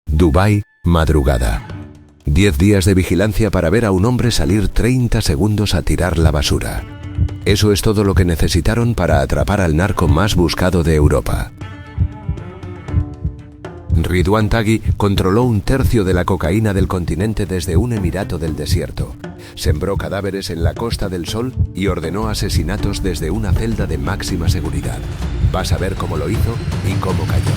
Dubái, madrugada. 10 días de vigilancia para ver a un hombre salir 30 segundos a tirar la basura. Eso es todo lo que necesitaron para atrapar al narco más buscado de Europa. Ridwan Taghi controló 1/3 de la cocaína del continente desde un emirato del desierto. Sembró cadáveres en la Costa del Sol y ordenó asesinatos desde una celda de máxima seguridad. Vas a ver cómo lo hizo y cómo cayó.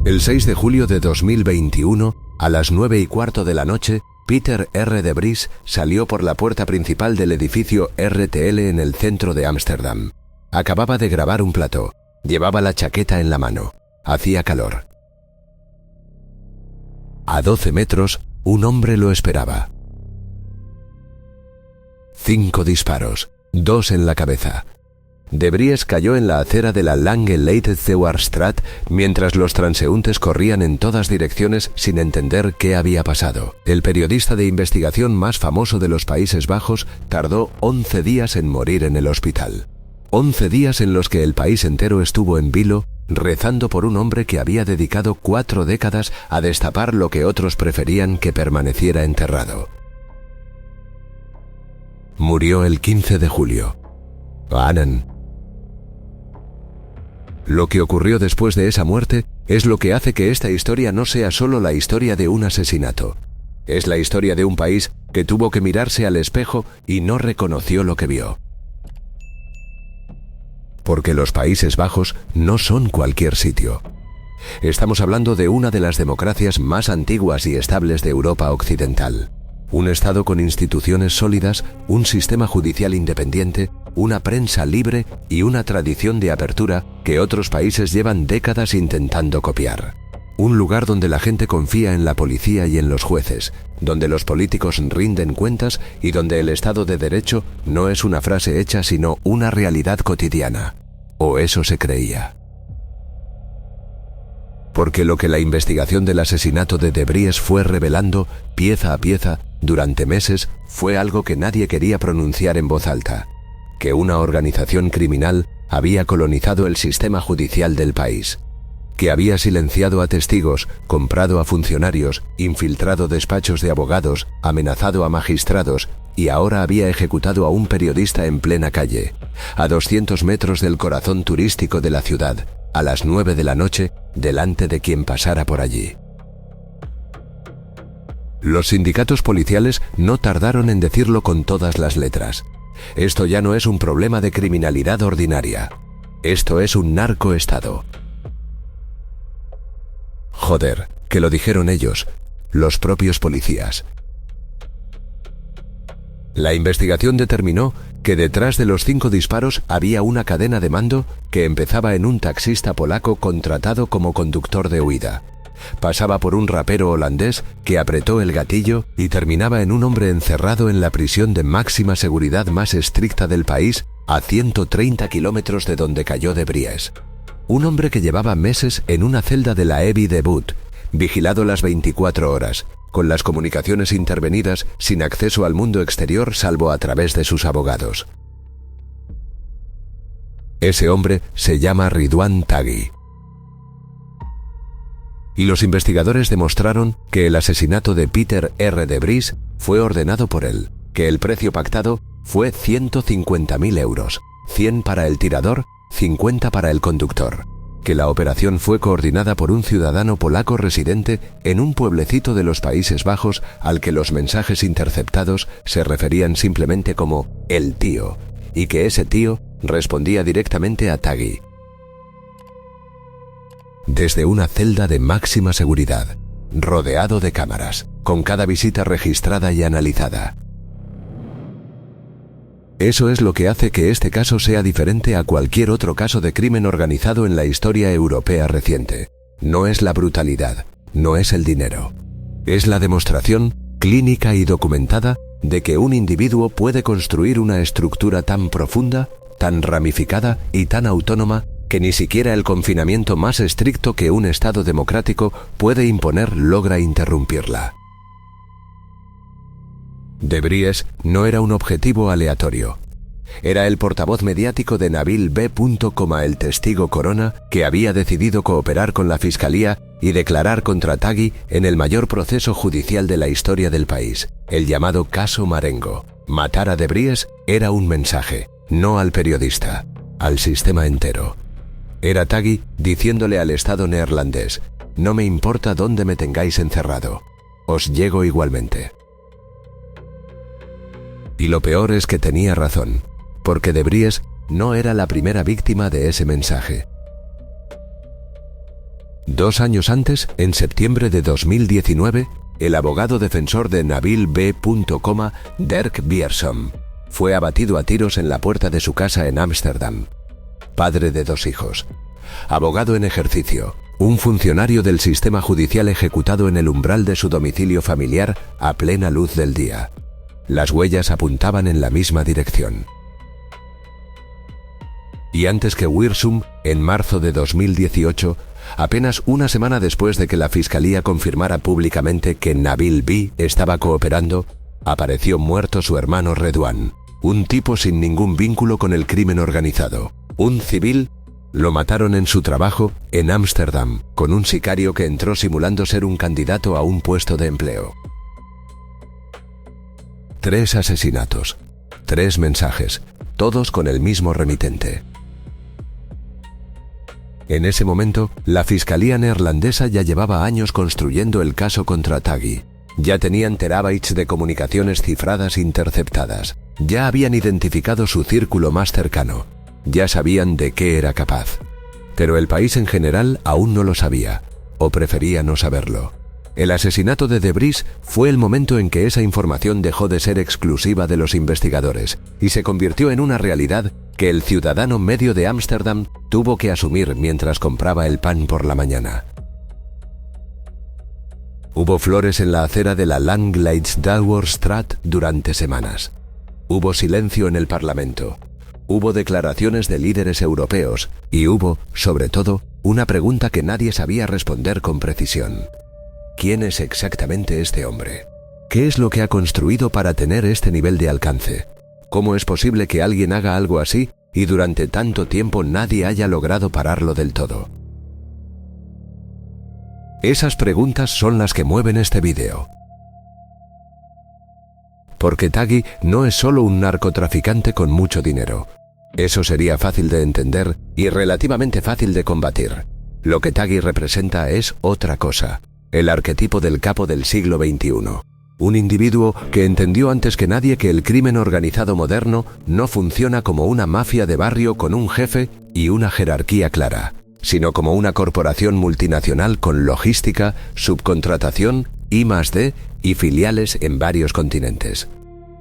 El 6 de julio de 2021, a las 9:15 de la noche, Peter R. de Vries salió por la puerta principal del edificio RTL en el centro de Ámsterdam. Acababa de grabar un plató. Llevaba la chaqueta en la mano. Hacía calor. A 12 metros, un hombre lo esperaba. 5 disparos, 2 en la cabeza. De Vries cayó en la acera de la Lange Leidse-Waerstraat mientras los transeúntes corrían en todas direcciones sin entender qué había pasado. El periodista de investigación más famoso de los Países Bajos tardó 11 días en morir en el hospital. 11 días en los que el país entero estuvo en vilo, rezando por un hombre que había dedicado 4 décadas a destapar lo que otros preferían que permaneciera enterrado. Murió el 15 de julio. Anan. Lo que ocurrió después de esa muerte es lo que hace que esta historia no sea solo la historia de un asesinato. Es la historia de un país que tuvo que mirarse al espejo y no reconoció lo que vio. Porque los Países Bajos no son cualquier sitio. Estamos hablando de una de las democracias más antiguas y estables de Europa Occidental. Un Estado con instituciones sólidas, un sistema judicial independiente, una prensa libre y una tradición de apertura que otros países llevan décadas intentando copiar. Un lugar donde la gente confía en la policía y en los jueces, donde los políticos rinden cuentas y donde el Estado de Derecho no es una frase hecha sino una realidad cotidiana. O eso se creía. Porque lo que la investigación del asesinato de Vries fue revelando, pieza a pieza, durante meses, fue algo que nadie quería pronunciar en voz alta. Que una organización criminal había colonizado el sistema judicial del país. Que había silenciado a testigos, comprado a funcionarios, infiltrado despachos de abogados, amenazado a magistrados y ahora había ejecutado a un periodista en plena calle, a 200 metros del corazón turístico de la ciudad, a las 9 de la noche, delante de quien pasara por allí. Los sindicatos policiales no tardaron en decirlo con todas las letras. Esto ya no es un problema de criminalidad ordinaria. Esto es un narcoestado. Joder, que lo dijeron ellos, los propios policías. La investigación determinó que detrás de los 5 disparos había una cadena de mando que empezaba en un taxista polaco contratado como conductor de huida. Pasaba por un rapero holandés que apretó el gatillo y terminaba en un hombre encerrado en la prisión de máxima seguridad más estricta del país, a 130 kilómetros de donde cayó de Vries. Un hombre que llevaba meses en una celda de la EBI de But, vigilado las 24 horas, con las comunicaciones intervenidas sin acceso al mundo exterior salvo a través de sus abogados. Ese hombre se llama Ridwan Taghi. Y los investigadores demostraron que el asesinato de Peter R. de Vries fue ordenado por él, que el precio pactado fue 150.000 euros, 100 para el tirador, 50 para el conductor, que la operación fue coordinada por un ciudadano polaco residente en un pueblecito de los Países Bajos al que los mensajes interceptados se referían simplemente como el tío, y que ese tío respondía directamente a Taghi. Desde una celda de máxima seguridad, rodeado de cámaras, con cada visita registrada y analizada. Eso es lo que hace que este caso sea diferente a cualquier otro caso de crimen organizado en la historia europea reciente. No es la brutalidad, no es el dinero. Es la demostración, clínica y documentada, de que un individuo puede construir una estructura tan profunda, tan ramificada y tan autónoma que ni siquiera el confinamiento más estricto que un Estado democrático puede imponer logra interrumpirla. De Vries no era un objetivo aleatorio. Era el portavoz mediático de Nabil B. el testigo Corona, que había decidido cooperar con la Fiscalía y declarar contra Tagui en el mayor proceso judicial de la historia del país, el llamado Caso Marengo. Matar a De Vries era un mensaje, no al periodista, al sistema entero. Era Tagui diciéndole al Estado neerlandés: no me importa dónde me tengáis encerrado, os llego igualmente. Y lo peor es que tenía razón, porque De Vries no era la primera víctima de ese mensaje. 2 años antes, en septiembre de 2019, el abogado defensor de Nabil B. Dirk Wiersum, fue abatido a tiros en la puerta de su casa en Ámsterdam. Padre de 2 hijos, abogado en ejercicio, un funcionario del sistema judicial ejecutado en el umbral de su domicilio familiar a plena luz del día. Las huellas apuntaban en la misma dirección. Y antes que Wiersum, en marzo de 2018, apenas una semana después de que la Fiscalía confirmara públicamente que Nabil B. estaba cooperando, apareció muerto su hermano Redouane, un tipo sin ningún vínculo con el crimen organizado. Un civil lo mataron en su trabajo en Ámsterdam, con un sicario que entró simulando ser un candidato a un puesto de empleo. 3 asesinatos, 3 mensajes, todos con el mismo remitente. En ese momento, la Fiscalía neerlandesa ya llevaba años construyendo el caso contra Tagui. Ya tenían terabytes de comunicaciones cifradas interceptadas. Ya habían identificado su círculo más cercano. Ya sabían de qué era capaz. Pero el país en general aún no lo sabía, o prefería no saberlo. El asesinato de Vries fue el momento en que esa información dejó de ser exclusiva de los investigadores y se convirtió en una realidad que el ciudadano medio de Ámsterdam tuvo que asumir mientras compraba el pan por la mañana. Hubo flores en la acera de la Landgleidsdauerstraat durante semanas. Hubo silencio en el Parlamento. Hubo declaraciones de líderes europeos y hubo, sobre todo, una pregunta que nadie sabía responder con precisión. ¿Quién es exactamente este hombre? ¿Qué es lo que ha construido para tener este nivel de alcance? ¿Cómo es posible que alguien haga algo así y durante tanto tiempo nadie haya logrado pararlo del todo? Esas preguntas son las que mueven este vídeo. Porque Tagui no es solo un narcotraficante con mucho dinero. Eso sería fácil de entender y relativamente fácil de combatir. Lo que Tagui representa es otra cosa. El arquetipo del capo del siglo XXI. Un individuo que entendió antes que nadie que el crimen organizado moderno no funciona como una mafia de barrio con un jefe y una jerarquía clara, sino como una corporación multinacional con logística, subcontratación, I+D y filiales en varios continentes.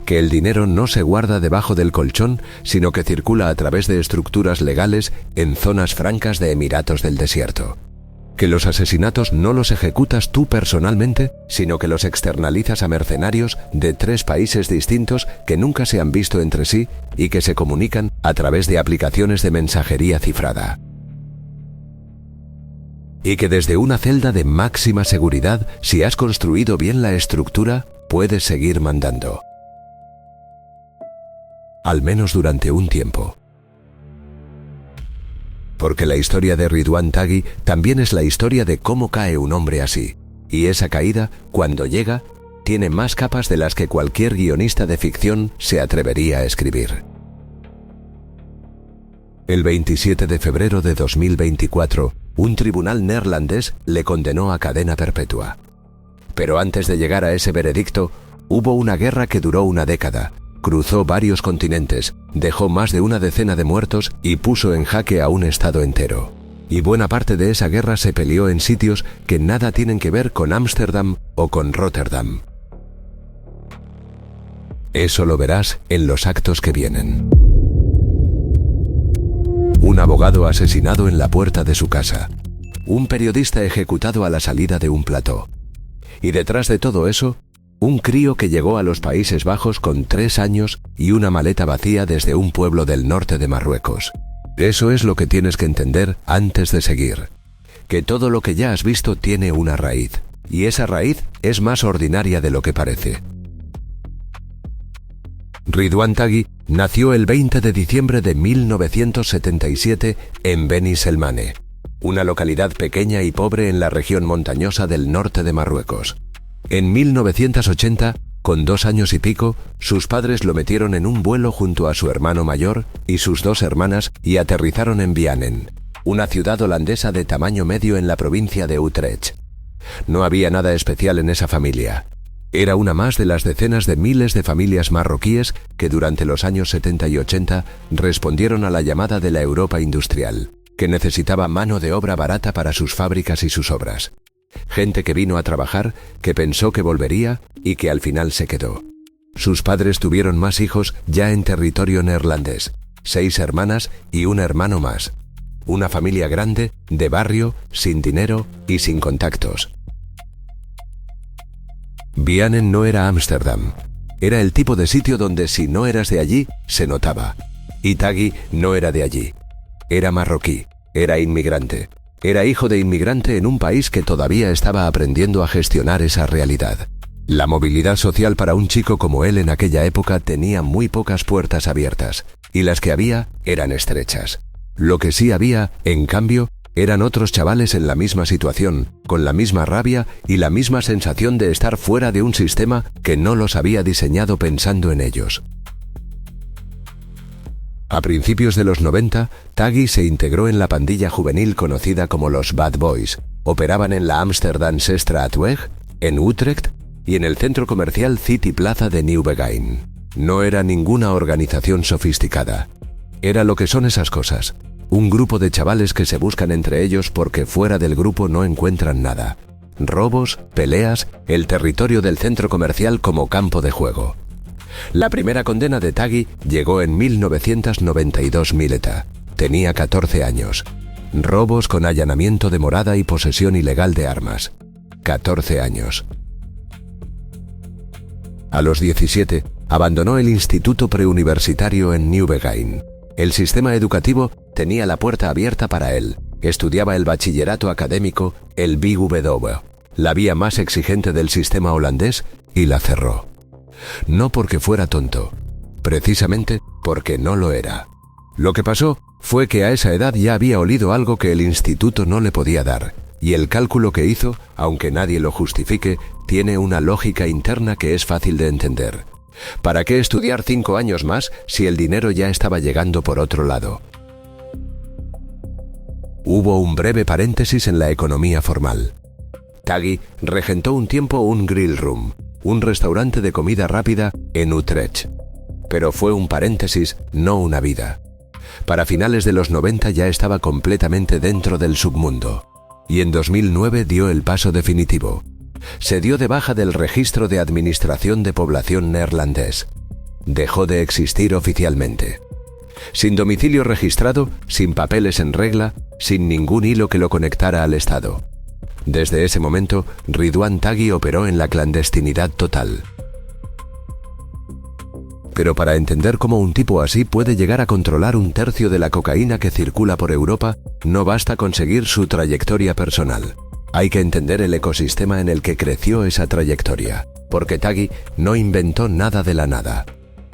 Que el dinero no se guarda debajo del colchón, sino que circula a través de estructuras legales en zonas francas de Emiratos del Desierto. Que los asesinatos no los ejecutas tú personalmente, sino que los externalizas a mercenarios de 3 países distintos que nunca se han visto entre sí y que se comunican a través de aplicaciones de mensajería cifrada. Y que desde una celda de máxima seguridad, si has construido bien la estructura, puedes seguir mandando. Al menos durante un tiempo. Porque la historia de Redouane Tagui también es la historia de cómo cae un hombre así. Y esa caída, cuando llega, tiene más capas de las que cualquier guionista de ficción se atrevería a escribir. El 27 de febrero de 2024, un tribunal neerlandés le condenó a cadena perpetua. Pero antes de llegar a ese veredicto, hubo una guerra que duró una década. Cruzó varios continentes, dejó más de una decena de muertos y puso en jaque a un estado entero. Y buena parte de esa guerra se peleó en sitios que nada tienen que ver con Ámsterdam o con Rotterdam. Eso lo verás en los actos que vienen. Un abogado asesinado en la puerta de su casa. Un periodista ejecutado a la salida de un plató. Y detrás de todo eso, un crío que llegó a los Países Bajos con 3 años y una maleta vacía desde un pueblo del norte de Marruecos. Eso es lo que tienes que entender antes de seguir. Que todo lo que ya has visto tiene una raíz, y esa raíz es más ordinaria de lo que parece. Ridwan Taghi nació el 20 de diciembre de 1977 en Beni Selmane, una localidad pequeña y pobre en la región montañosa del norte de Marruecos. En 1980, con 2 años y pico, sus padres lo metieron en un vuelo junto a su hermano mayor y sus 2 hermanas y aterrizaron en Vianen, una ciudad holandesa de tamaño medio en la provincia de Utrecht. No había nada especial en esa familia. Era una más de las decenas de miles de familias marroquíes que durante los años 70 y 80 respondieron a la llamada de la Europa industrial, que necesitaba mano de obra barata para sus fábricas y sus obras. Gente que vino a trabajar, que pensó que volvería y que al final se quedó. Sus padres tuvieron más hijos ya en territorio neerlandés, 6 hermanas y un hermano más. Una familia grande, de barrio, sin dinero y sin contactos. Vianen no era Ámsterdam. Era el tipo de sitio donde si no eras de allí, se notaba. Y Taghi no era de allí. Era marroquí, era inmigrante. Era hijo de inmigrante en un país que todavía estaba aprendiendo a gestionar esa realidad. La movilidad social para un chico como él en aquella época tenía muy pocas puertas abiertas, y las que había eran estrechas. Lo que sí había, en cambio, eran otros chavales en la misma situación, con la misma rabia y la misma sensación de estar fuera de un sistema que no los había diseñado pensando en ellos. A principios de los 90, Taghi se integró en la pandilla juvenil conocida como los Bad Boys. Operaban en la Amsterdamse Straatweg, en Utrecht y en el centro comercial City Plaza de Nieuwegein. No era ninguna organización sofisticada. Era lo que son esas cosas. Un grupo de chavales que se buscan entre ellos porque fuera del grupo no encuentran nada. Robos, peleas, el territorio del centro comercial como campo de juego. La primera condena de Taghi llegó en 1992 Mileta. Tenía 14 años. Robos con allanamiento de morada y posesión ilegal de armas. 14 años. A los 17, abandonó el instituto preuniversitario en Nieuwegein. El sistema educativo tenía la puerta abierta para él. Estudiaba el bachillerato académico, el BW, la vía más exigente del sistema holandés, y la cerró. No porque fuera tonto, precisamente porque no lo era. Lo que pasó fue que a esa edad ya había olido algo que el instituto no le podía dar, y el cálculo que hizo, aunque nadie lo justifique, tiene una lógica interna que es fácil de entender. ¿Para qué estudiar 5 años más si el dinero ya estaba llegando por otro lado? Hubo un breve paréntesis en la economía formal. Taghi regentó un tiempo un grill room, un restaurante de comida rápida en Utrecht. Pero fue un paréntesis, no una vida. Para finales de los 90 ya estaba completamente dentro del submundo. Y en 2009 dio el paso definitivo. Se dio de baja del registro de administración de población neerlandés. Dejó de existir oficialmente. Sin domicilio registrado, sin papeles en regla, sin ningún hilo que lo conectara al Estado. Desde ese momento, Ridwan Taghi operó en la clandestinidad total. Pero para entender cómo un tipo así puede llegar a controlar 1/3 de la cocaína que circula por Europa, no basta conseguir su trayectoria personal. Hay que entender el ecosistema en el que creció esa trayectoria, porque Taghi no inventó nada de la nada.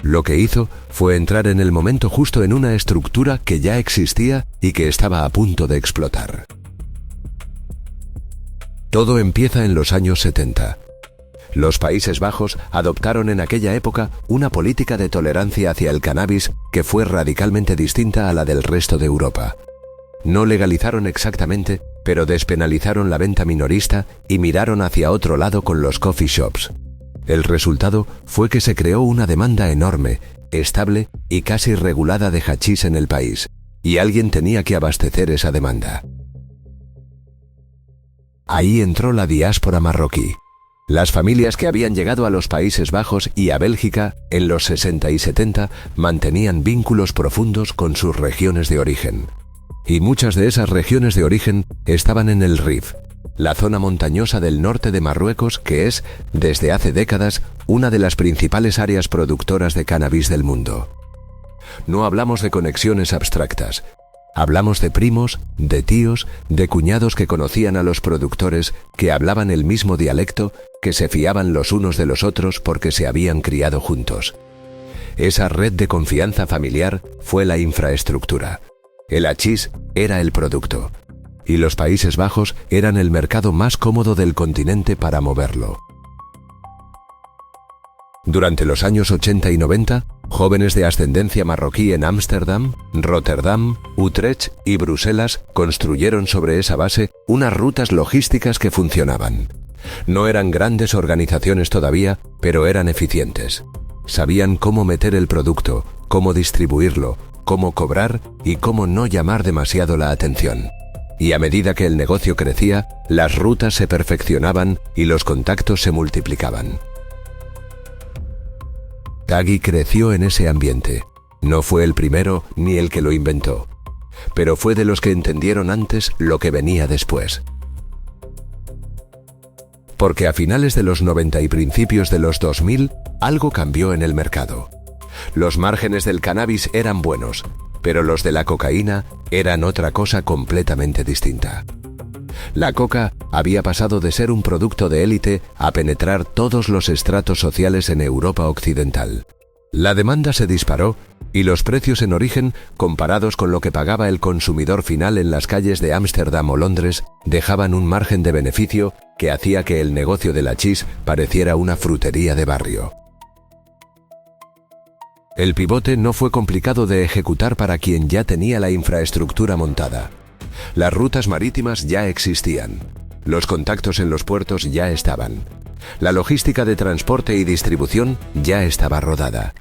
Lo que hizo fue entrar en el momento justo en una estructura que ya existía y que estaba a punto de explotar. Todo empieza en los años 70. Los Países Bajos adoptaron en aquella época una política de tolerancia hacia el cannabis que fue radicalmente distinta a la del resto de Europa. No legalizaron exactamente, pero despenalizaron la venta minorista y miraron hacia otro lado con los coffee shops. El resultado fue que se creó una demanda enorme, estable y casi regulada de hachís en el país, y alguien tenía que abastecer esa demanda. Ahí entró la diáspora marroquí. Las familias que habían llegado a los Países Bajos y a Bélgica en los 60 y 70 mantenían vínculos profundos con sus regiones de origen. Y muchas de esas regiones de origen estaban en el Rif, la zona montañosa del norte de Marruecos que es, desde hace décadas, una de las principales áreas productoras de cannabis del mundo. No hablamos de conexiones abstractas. Hablamos de primos, de tíos, de cuñados que conocían a los productores, que hablaban el mismo dialecto, que se fiaban los unos de los otros porque se habían criado juntos. Esa red de confianza familiar fue la infraestructura. El hachís era el producto. Y los Países Bajos eran el mercado más cómodo del continente para moverlo. Durante los años 80 y 90, jóvenes de ascendencia marroquí en Ámsterdam, Rotterdam, Utrecht y Bruselas construyeron sobre esa base unas rutas logísticas que funcionaban. No eran grandes organizaciones todavía, pero eran eficientes. Sabían cómo meter el producto, cómo distribuirlo, cómo cobrar y cómo no llamar demasiado la atención. Y a medida que el negocio crecía, las rutas se perfeccionaban y los contactos se multiplicaban. Tagui creció en ese ambiente. No fue el primero ni el que lo inventó, pero fue de los que entendieron antes lo que venía después. Porque a finales de los 90 y principios de los 2000, algo cambió en el mercado. Los márgenes del cannabis eran buenos, pero los de la cocaína eran otra cosa completamente distinta. La coca había pasado de ser un producto de élite a penetrar todos los estratos sociales en Europa occidental. La demanda se disparó y los precios en origen, comparados con lo que pagaba el consumidor final en las calles de Ámsterdam o Londres, dejaban un margen de beneficio que hacía que el negocio del hachís pareciera una frutería de barrio. El pivote no fue complicado de ejecutar para quien ya tenía la infraestructura montada. Las rutas marítimas ya existían. Los contactos en los puertos ya estaban. La logística de transporte y distribución ya estaba rodada.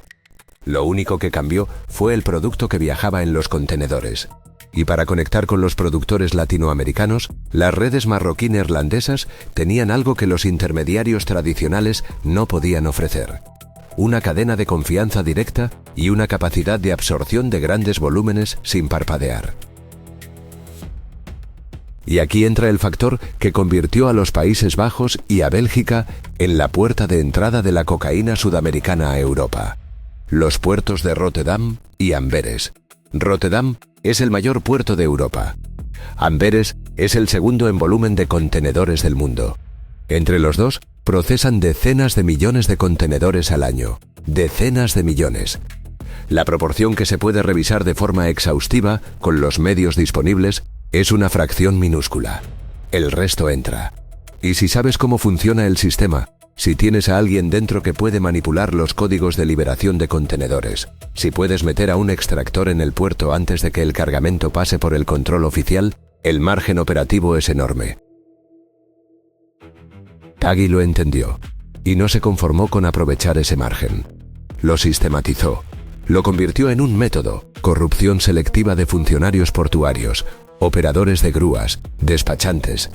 Lo único que cambió fue el producto que viajaba en los contenedores. Y para conectar con los productores latinoamericanos, las redes marroquí-neerlandesas tenían algo que los intermediarios tradicionales no podían ofrecer: una cadena de confianza directa y una capacidad de absorción de grandes volúmenes sin parpadear. Y aquí entra el factor que convirtió a los Países Bajos y a Bélgica en la puerta de entrada de la cocaína sudamericana a Europa: los puertos de Rotterdam y Amberes. Rotterdam es el mayor puerto de Europa. Amberes es el segundo en volumen de contenedores del mundo. Entre los dos, procesan decenas de millones de contenedores al año. Decenas de millones. La proporción que se puede revisar de forma exhaustiva con los medios disponibles es una fracción minúscula. El resto entra. Y si sabes cómo funciona el sistema, si tienes a alguien dentro que puede manipular los códigos de liberación de contenedores, si puedes meter a un extractor en el puerto antes de que el cargamento pase por el control oficial, el margen operativo es enorme. Tagui lo entendió, y no se conformó con aprovechar ese margen. Lo sistematizó. Lo convirtió en un método: corrupción selectiva de funcionarios portuarios, operadores de grúas, despachantes,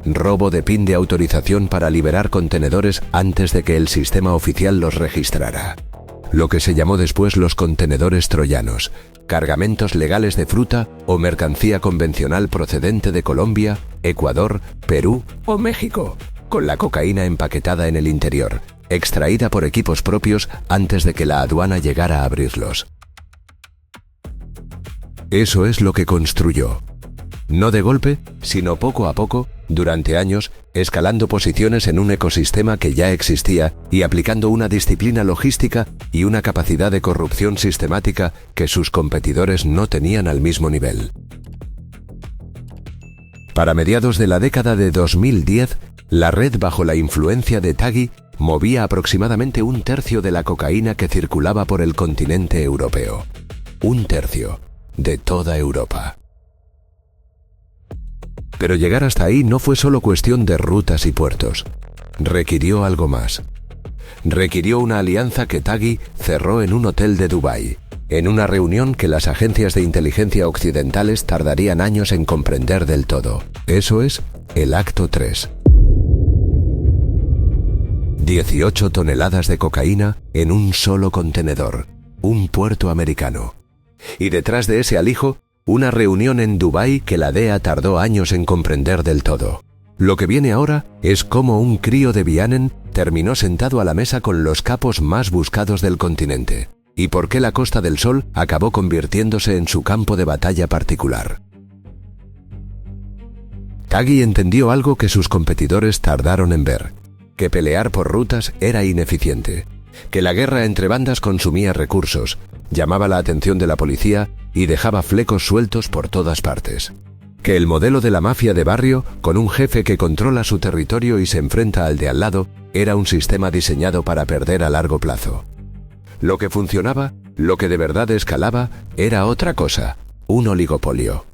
robo de PIN de autorización para liberar contenedores antes de que el sistema oficial los registrara. Lo que se llamó después los contenedores troyanos, cargamentos legales de fruta o mercancía convencional procedente de Colombia, Ecuador, Perú o México, con la cocaína empaquetada en el interior, extraída por equipos propios antes de que la aduana llegara a abrirlos. Eso es lo que construyó. No de golpe, sino poco a poco, durante años, escalando posiciones en un ecosistema que ya existía y aplicando una disciplina logística y una capacidad de corrupción sistemática que sus competidores no tenían al mismo nivel. Para mediados de la década de 2010, la red bajo la influencia de Tagui movía aproximadamente 1/3 de la cocaína que circulaba por el continente europeo. 1/3 de toda Europa. Pero llegar hasta ahí no fue solo cuestión de rutas y puertos. Requirió algo más. Requirió una alianza que Tagui cerró en un hotel de Dubái, en una reunión que las agencias de inteligencia occidentales tardarían años en comprender del todo. Eso es el Acto 3. 18 toneladas de cocaína en un solo contenedor, un puerto americano. Y detrás de ese alijo, una reunión en Dubái que la DEA tardó años en comprender del todo. Lo que viene ahora es cómo un crío de Vianen terminó sentado a la mesa con los capos más buscados del continente. y por qué la Costa del Sol acabó convirtiéndose en su campo de batalla particular. Taghi entendió algo que sus competidores tardaron en ver: que pelear por rutas era ineficiente, que la guerra entre bandas consumía recursos, llamaba la atención de la policía y dejaba flecos sueltos por todas partes, que el modelo de la mafia de barrio, con un jefe que controla su territorio y se enfrenta al de al lado, era un sistema diseñado para perder a largo plazo. Lo que funcionaba, lo que de verdad escalaba, era otra cosa: un oligopolio.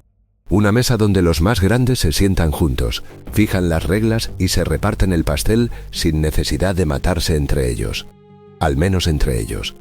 Una mesa donde los más grandes se sientan juntos, fijan las reglas y se reparten el pastel sin necesidad de matarse entre ellos. Al menos entre ellos.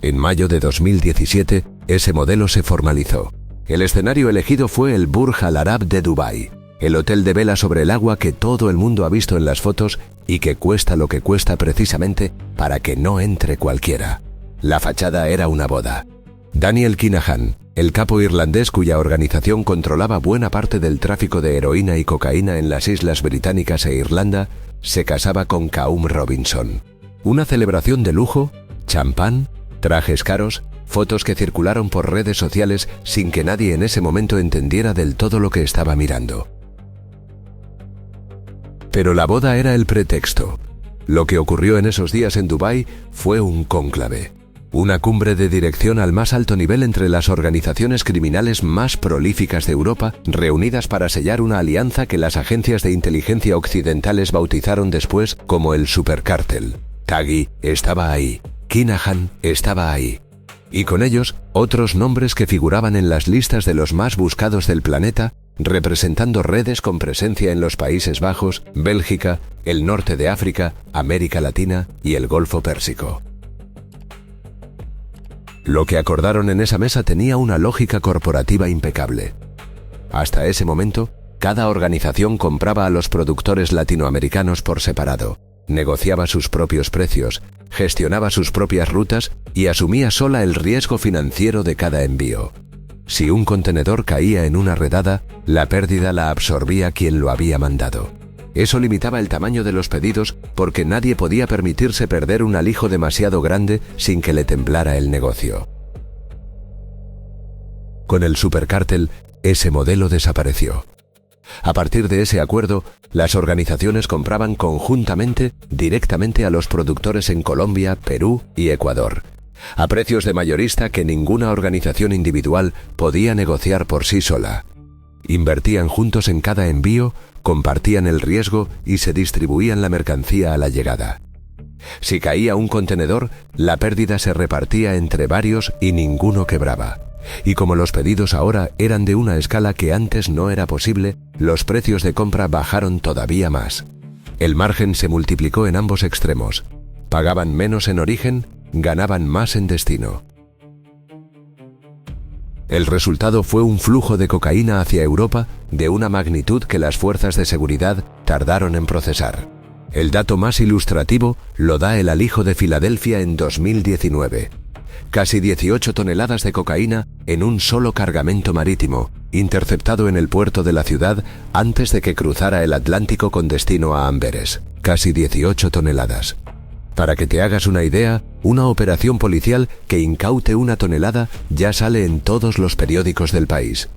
En mayo de 2017, ese modelo se formalizó. El escenario elegido fue el Burj Al Arab de Dubái, el hotel de vela sobre el agua que todo el mundo ha visto en las fotos y que cuesta lo que cuesta precisamente para que no entre cualquiera. La fachada era una boda. Daniel Kinahan, el capo irlandés cuya organización controlaba buena parte del tráfico de heroína y cocaína en las Islas Británicas e Irlanda, se casaba con Kaum Robinson. Una celebración de lujo, champán, trajes caros, fotos que circularon por redes sociales sin que nadie en ese momento entendiera del todo lo que estaba mirando. Pero la boda era el pretexto. Lo que ocurrió en esos días en Dubái fue un cónclave. Una cumbre de dirección al más alto nivel entre las organizaciones criminales más prolíficas de Europa, reunidas para sellar una alianza que las agencias de inteligencia occidentales bautizaron después como el Supercártel. Taghi estaba ahí, Kinahan estaba ahí. Y con ellos, otros nombres que figuraban en las listas de los más buscados del planeta, representando redes con presencia en los Países Bajos, Bélgica, el norte de África, América Latina y el Golfo Pérsico. Lo que acordaron en esa mesa tenía una lógica corporativa impecable. Hasta ese momento, cada organización compraba a los productores latinoamericanos por separado, negociaba sus propios precios, gestionaba sus propias rutas y asumía sola el riesgo financiero de cada envío. Si un contenedor caía en una redada, la pérdida la absorbía quien lo había mandado. Eso limitaba el tamaño de los pedidos porque nadie podía permitirse perder un alijo demasiado grande sin que le temblara el negocio. Con el Supercártel, ese modelo desapareció. A partir de ese acuerdo, las organizaciones compraban conjuntamente directamente a los productores en Colombia, Perú y Ecuador, a precios de mayorista que ninguna organización individual podía negociar por sí sola. Invertían juntos en cada envío, compartían el riesgo y se distribuían la mercancía a la llegada. Si caía un contenedor, la pérdida se repartía entre varios y ninguno quebraba. Y como los pedidos ahora eran de una escala que antes no era posible, los precios de compra bajaron todavía más. El margen se multiplicó en ambos extremos. Pagaban menos en origen, ganaban más en destino. El resultado fue un flujo de cocaína hacia Europa de una magnitud que las fuerzas de seguridad tardaron en procesar. El dato más ilustrativo lo da el alijo de Filadelfia en 2019. Casi 18 toneladas de cocaína en un solo cargamento marítimo, interceptado en el puerto de la ciudad antes de que cruzara el Atlántico con destino a Amberes. Casi 18 toneladas. Para que te hagas una idea, una operación policial que incaute una tonelada ya sale en todos los periódicos del país.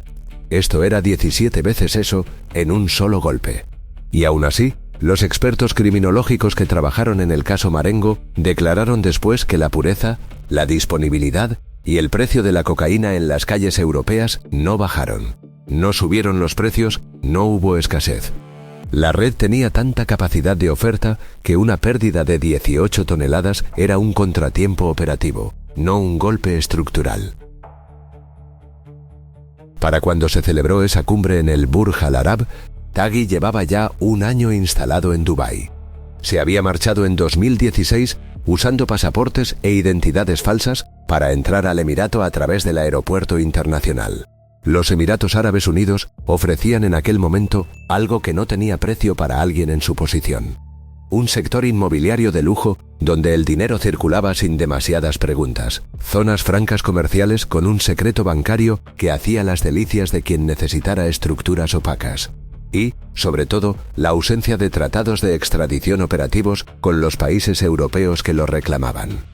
Esto era 17 veces eso en un solo golpe. Y aún así, los expertos criminológicos que trabajaron en el caso Marengo declararon después que la pureza, la disponibilidad y el precio de la cocaína en las calles europeas no bajaron. No subieron los precios, no hubo escasez. La red tenía tanta capacidad de oferta que una pérdida de 18 toneladas era un contratiempo operativo, no un golpe estructural. Para cuando se celebró esa cumbre en el Burj Al Arab, Taghi llevaba ya un año instalado en Dubái. Se había marchado en 2016 usando pasaportes e identidades falsas para entrar al Emirato a través del aeropuerto internacional. Los Emiratos Árabes Unidos ofrecían en aquel momento algo que no tenía precio para alguien en su posición. Un sector inmobiliario de lujo donde el dinero circulaba sin demasiadas preguntas. Zonas francas comerciales con un secreto bancario que hacía las delicias de quien necesitara estructuras opacas. Y, sobre todo, la ausencia de tratados de extradición operativos con los países europeos que lo reclamaban.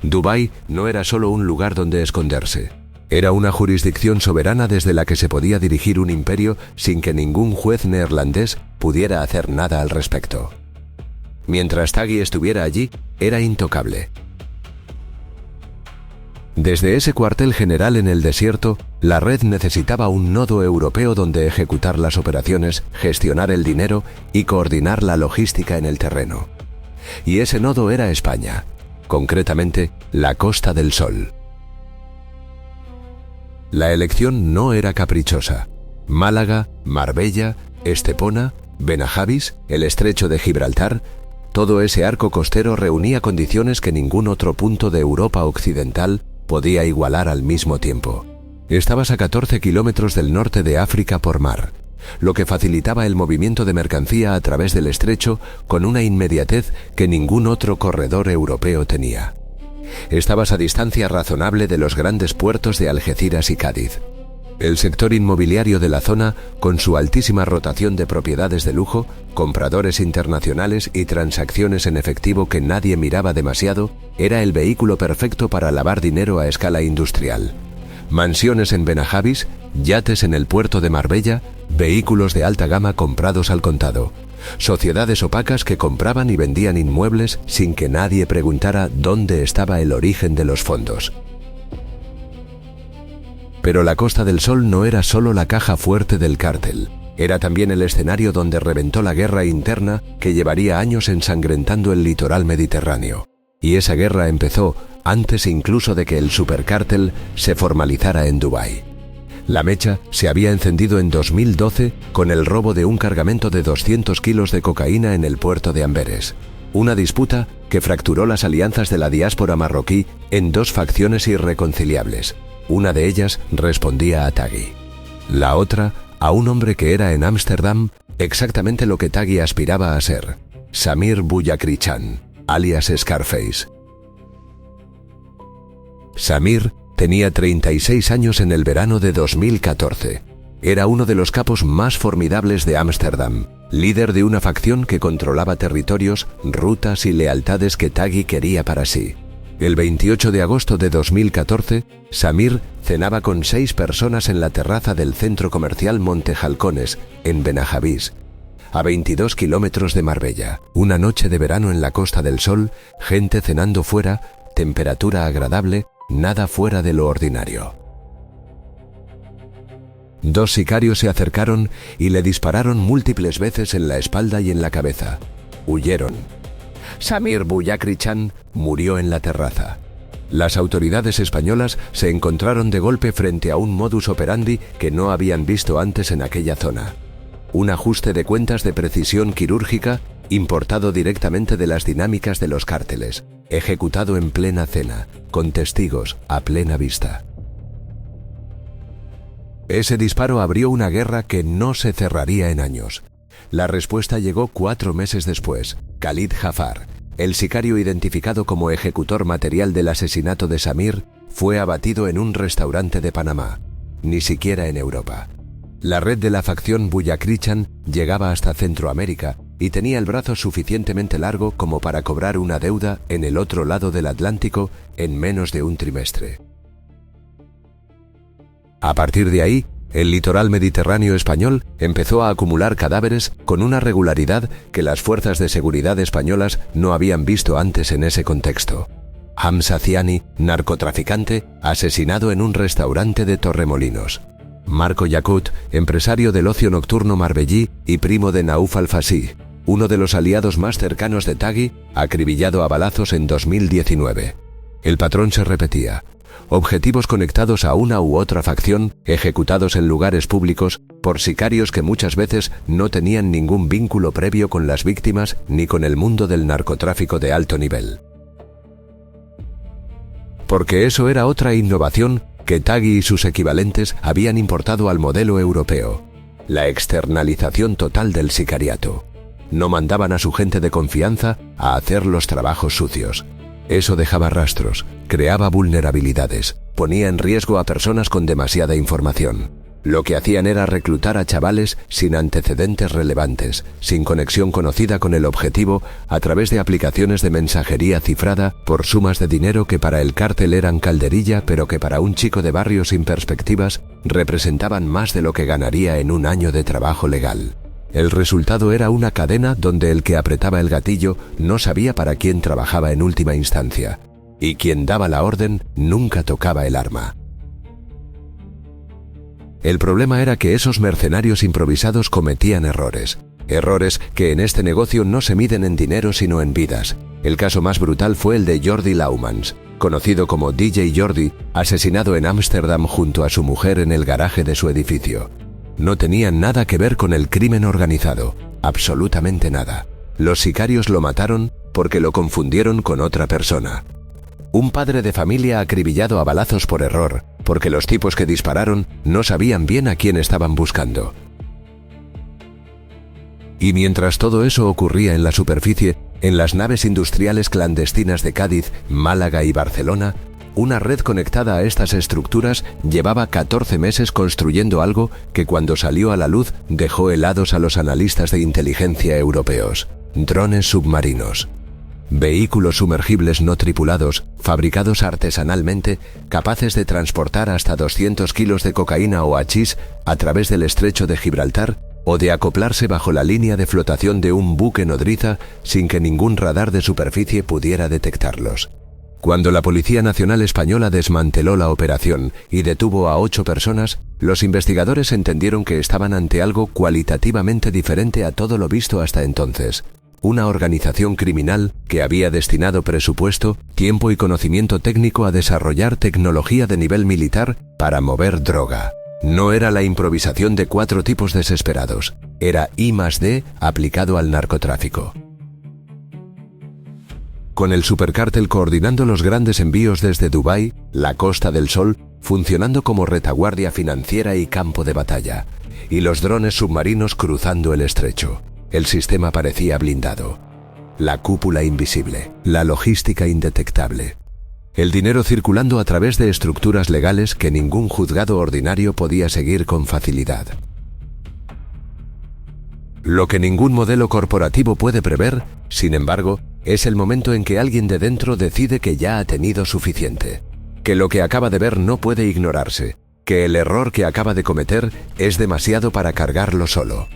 Dubái no era solo un lugar donde esconderse. Era una jurisdicción soberana desde la que se podía dirigir un imperio sin que ningún juez neerlandés pudiera hacer nada al respecto. Mientras Taghi estuviera allí, era intocable. Desde ese cuartel general en el desierto, la red necesitaba un nodo europeo donde ejecutar las operaciones, gestionar el dinero y coordinar la logística en el terreno. Y ese nodo era España, concretamente la Costa del Sol. La elección no era caprichosa. Málaga, Marbella, Estepona, Benajavis, el estrecho de Gibraltar, todo ese arco costero reunía condiciones que ningún otro punto de Europa occidental podía igualar al mismo tiempo. Estabas a 14 kilómetros del norte de África por mar, lo que facilitaba el movimiento de mercancía a través del estrecho con una inmediatez que ningún otro corredor europeo tenía. Estabas a distancia razonable de los grandes puertos de Algeciras y Cádiz. El sector inmobiliario de la zona, con su altísima rotación de propiedades de lujo, compradores internacionales y transacciones en efectivo que nadie miraba demasiado, era el vehículo perfecto para lavar dinero a escala industrial. Mansiones en Benajavis, yates en el puerto de Marbella, vehículos de alta gama comprados al contado. Sociedades opacas que compraban y vendían inmuebles sin que nadie preguntara dónde estaba el origen de los fondos. Pero la Costa del Sol no era solo la caja fuerte del cártel, era también el escenario donde reventó la guerra interna que llevaría años ensangrentando el litoral mediterráneo. Y esa guerra empezó antes incluso de que el supercártel se formalizara en Dubái. La mecha se había encendido en 2012 con el robo de un cargamento de 200 kilos de cocaína en el puerto de Amberes. Una disputa que fracturó las alianzas de la diáspora marroquí en dos facciones irreconciliables. Una de ellas respondía a Taghi. La otra, a un hombre que era en Ámsterdam exactamente lo que Taghi aspiraba a ser, Samir Bouyakrichan, alias Scarface. Samir tenía 36 años en el verano de 2014. Era uno de los capos más formidables de Ámsterdam, líder de una facción que controlaba territorios, rutas y lealtades que Taghi quería para sí. El 28 de agosto de 2014, Samir cenaba con 6 personas en la terraza del centro comercial Montejalcones, en Benajavis, a 22 kilómetros de Marbella. Una noche de verano en la Costa del Sol, gente cenando fuera, temperatura agradable, nada fuera de lo ordinario. 2 sicarios se acercaron y le dispararon múltiples veces en la espalda y en la cabeza. Huyeron. Samir Bouyakrichan murió en la terraza. Las autoridades españolas se encontraron de golpe frente a un modus operandi que no habían visto antes en aquella zona. Un ajuste de cuentas de precisión quirúrgica importado directamente de las dinámicas de los cárteles, ejecutado en plena cena, con testigos a plena vista. Ese disparo abrió una guerra que no se cerraría en años. La respuesta llegó 4 meses después. Khalid Jafar, el sicario identificado como ejecutor material del asesinato de Samir, fue abatido en un restaurante de Panamá, ni siquiera en Europa. La red de la facción Bouyakrichan llegaba hasta Centroamérica y tenía el brazo suficientemente largo como para cobrar una deuda en el otro lado del Atlántico en menos de un trimestre. A partir de ahí, el litoral mediterráneo español empezó a acumular cadáveres con una regularidad que las fuerzas de seguridad españolas no habían visto antes en ese contexto. Hamza Ziani, narcotraficante, asesinado en un restaurante de Torremolinos. Marco Yacut, empresario del ocio nocturno marbellí y primo de Nauf Al-Fassi, uno de los aliados más cercanos de Taghi, acribillado a balazos en 2019. El patrón se repetía. Objetivos conectados a una u otra facción, ejecutados en lugares públicos, por sicarios que muchas veces no tenían ningún vínculo previo con las víctimas ni con el mundo del narcotráfico de alto nivel. Porque eso era otra innovación que Taghi y sus equivalentes habían importado al modelo europeo: la externalización total del sicariato. No mandaban a su gente de confianza a hacer los trabajos sucios. Eso dejaba rastros, creaba vulnerabilidades, ponía en riesgo a personas con demasiada información. Lo que hacían era reclutar a chavales sin antecedentes relevantes, sin conexión conocida con el objetivo, a través de aplicaciones de mensajería cifrada por sumas de dinero que para el cártel eran calderilla, pero que para un chico de barrio sin perspectivas representaban más de lo que ganaría en un año de trabajo legal. El resultado era una cadena donde el que apretaba el gatillo no sabía para quién trabajaba en última instancia, y quien daba la orden nunca tocaba el arma. El problema era que esos mercenarios improvisados cometían errores que en este negocio no se miden en dinero sino en vidas. El caso más brutal fue el de Jordi Laumans, conocido como DJ Jordi, asesinado en Ámsterdam junto a su mujer en el garaje de su edificio. No tenían nada que ver con el crimen organizado, absolutamente nada. Los sicarios lo mataron porque lo confundieron con otra persona. Un padre de familia acribillado a balazos por error, porque los tipos que dispararon no sabían bien a quién estaban buscando. Y mientras todo eso ocurría en la superficie, en las naves industriales clandestinas de Cádiz, Málaga y Barcelona, una red conectada a estas estructuras llevaba 14 meses construyendo algo que cuando salió a la luz dejó helados a los analistas de inteligencia europeos: drones submarinos. Vehículos sumergibles no tripulados, fabricados artesanalmente, capaces de transportar hasta 200 kilos de cocaína o hachís a través del estrecho de Gibraltar, o de acoplarse bajo la línea de flotación de un buque nodriza sin que ningún radar de superficie pudiera detectarlos. Cuando la Policía Nacional Española desmanteló la operación y detuvo a 8 personas, los investigadores entendieron que estaban ante algo cualitativamente diferente a todo lo visto hasta entonces. Una organización criminal que había destinado presupuesto, tiempo y conocimiento técnico a desarrollar tecnología de nivel militar para mover droga. No era la improvisación de 4 tipos desesperados, era I+D aplicado al narcotráfico. Con el supercártel coordinando los grandes envíos desde Dubái, la Costa del Sol, funcionando como retaguardia financiera y campo de batalla, y los drones submarinos cruzando el estrecho. El sistema parecía blindado. La cúpula invisible, la logística indetectable. El dinero circulando a través de estructuras legales que ningún juzgado ordinario podía seguir con facilidad. Lo que ningún modelo corporativo puede prever, sin embargo, es el momento en que alguien de dentro decide que ya ha tenido suficiente, que lo que acaba de ver no puede ignorarse, que el error que acaba de cometer es demasiado para cargarlo solo.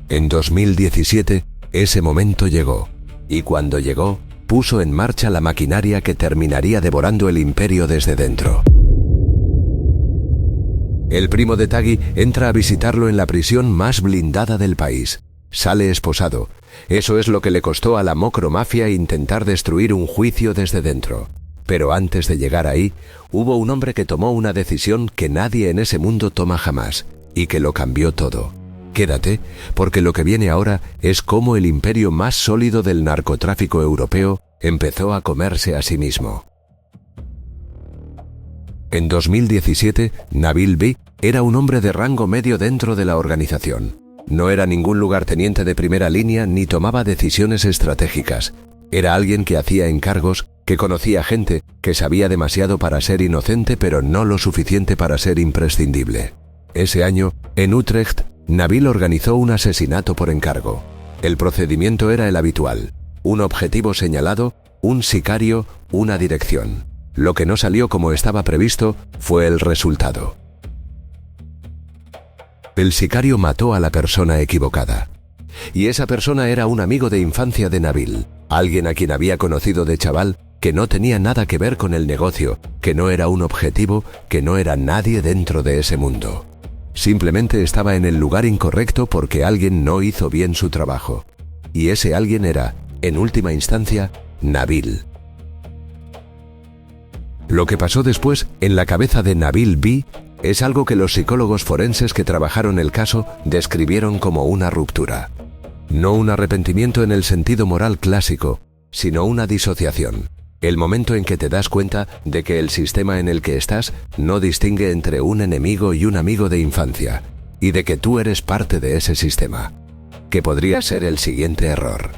En 2017, ese momento llegó, y cuando llegó, puso en marcha la maquinaria que terminaría devorando el imperio desde dentro. El primo de Tagui entra a visitarlo en la prisión más blindada del país. Sale esposado. Eso es lo que le costó a la Mocromafia intentar destruir un juicio desde dentro. Pero antes de llegar ahí, hubo un hombre que tomó una decisión que nadie en ese mundo toma jamás, y que lo cambió todo. Quédate, porque lo que viene ahora es cómo el imperio más sólido del narcotráfico europeo empezó a comerse a sí mismo. En 2017, Nabil B. era un hombre de rango medio dentro de la organización. No era ningún lugarteniente de primera línea ni tomaba decisiones estratégicas. Era alguien que hacía encargos, que conocía gente, que sabía demasiado para ser inocente pero no lo suficiente para ser imprescindible. Ese año, en Utrecht, Nabil organizó un asesinato por encargo. El procedimiento era el habitual: un objetivo señalado, un sicario, una dirección. Lo que no salió como estaba previsto fue el resultado. El sicario mató a la persona equivocada. Y esa persona era un amigo de infancia de Nabil, alguien a quien había conocido de chaval, que no tenía nada que ver con el negocio, que no era un objetivo, que no era nadie dentro de ese mundo. Simplemente estaba en el lugar incorrecto porque alguien no hizo bien su trabajo. Y ese alguien era, en última instancia, Nabil. Lo que pasó después en la cabeza de Nabil B. es algo que los psicólogos forenses que trabajaron el caso describieron como una ruptura. No un arrepentimiento en el sentido moral clásico, sino una disociación. El momento en que te das cuenta de que el sistema en el que estás no distingue entre un enemigo y un amigo de infancia, y de que tú eres parte de ese sistema. Que podría ser el siguiente error: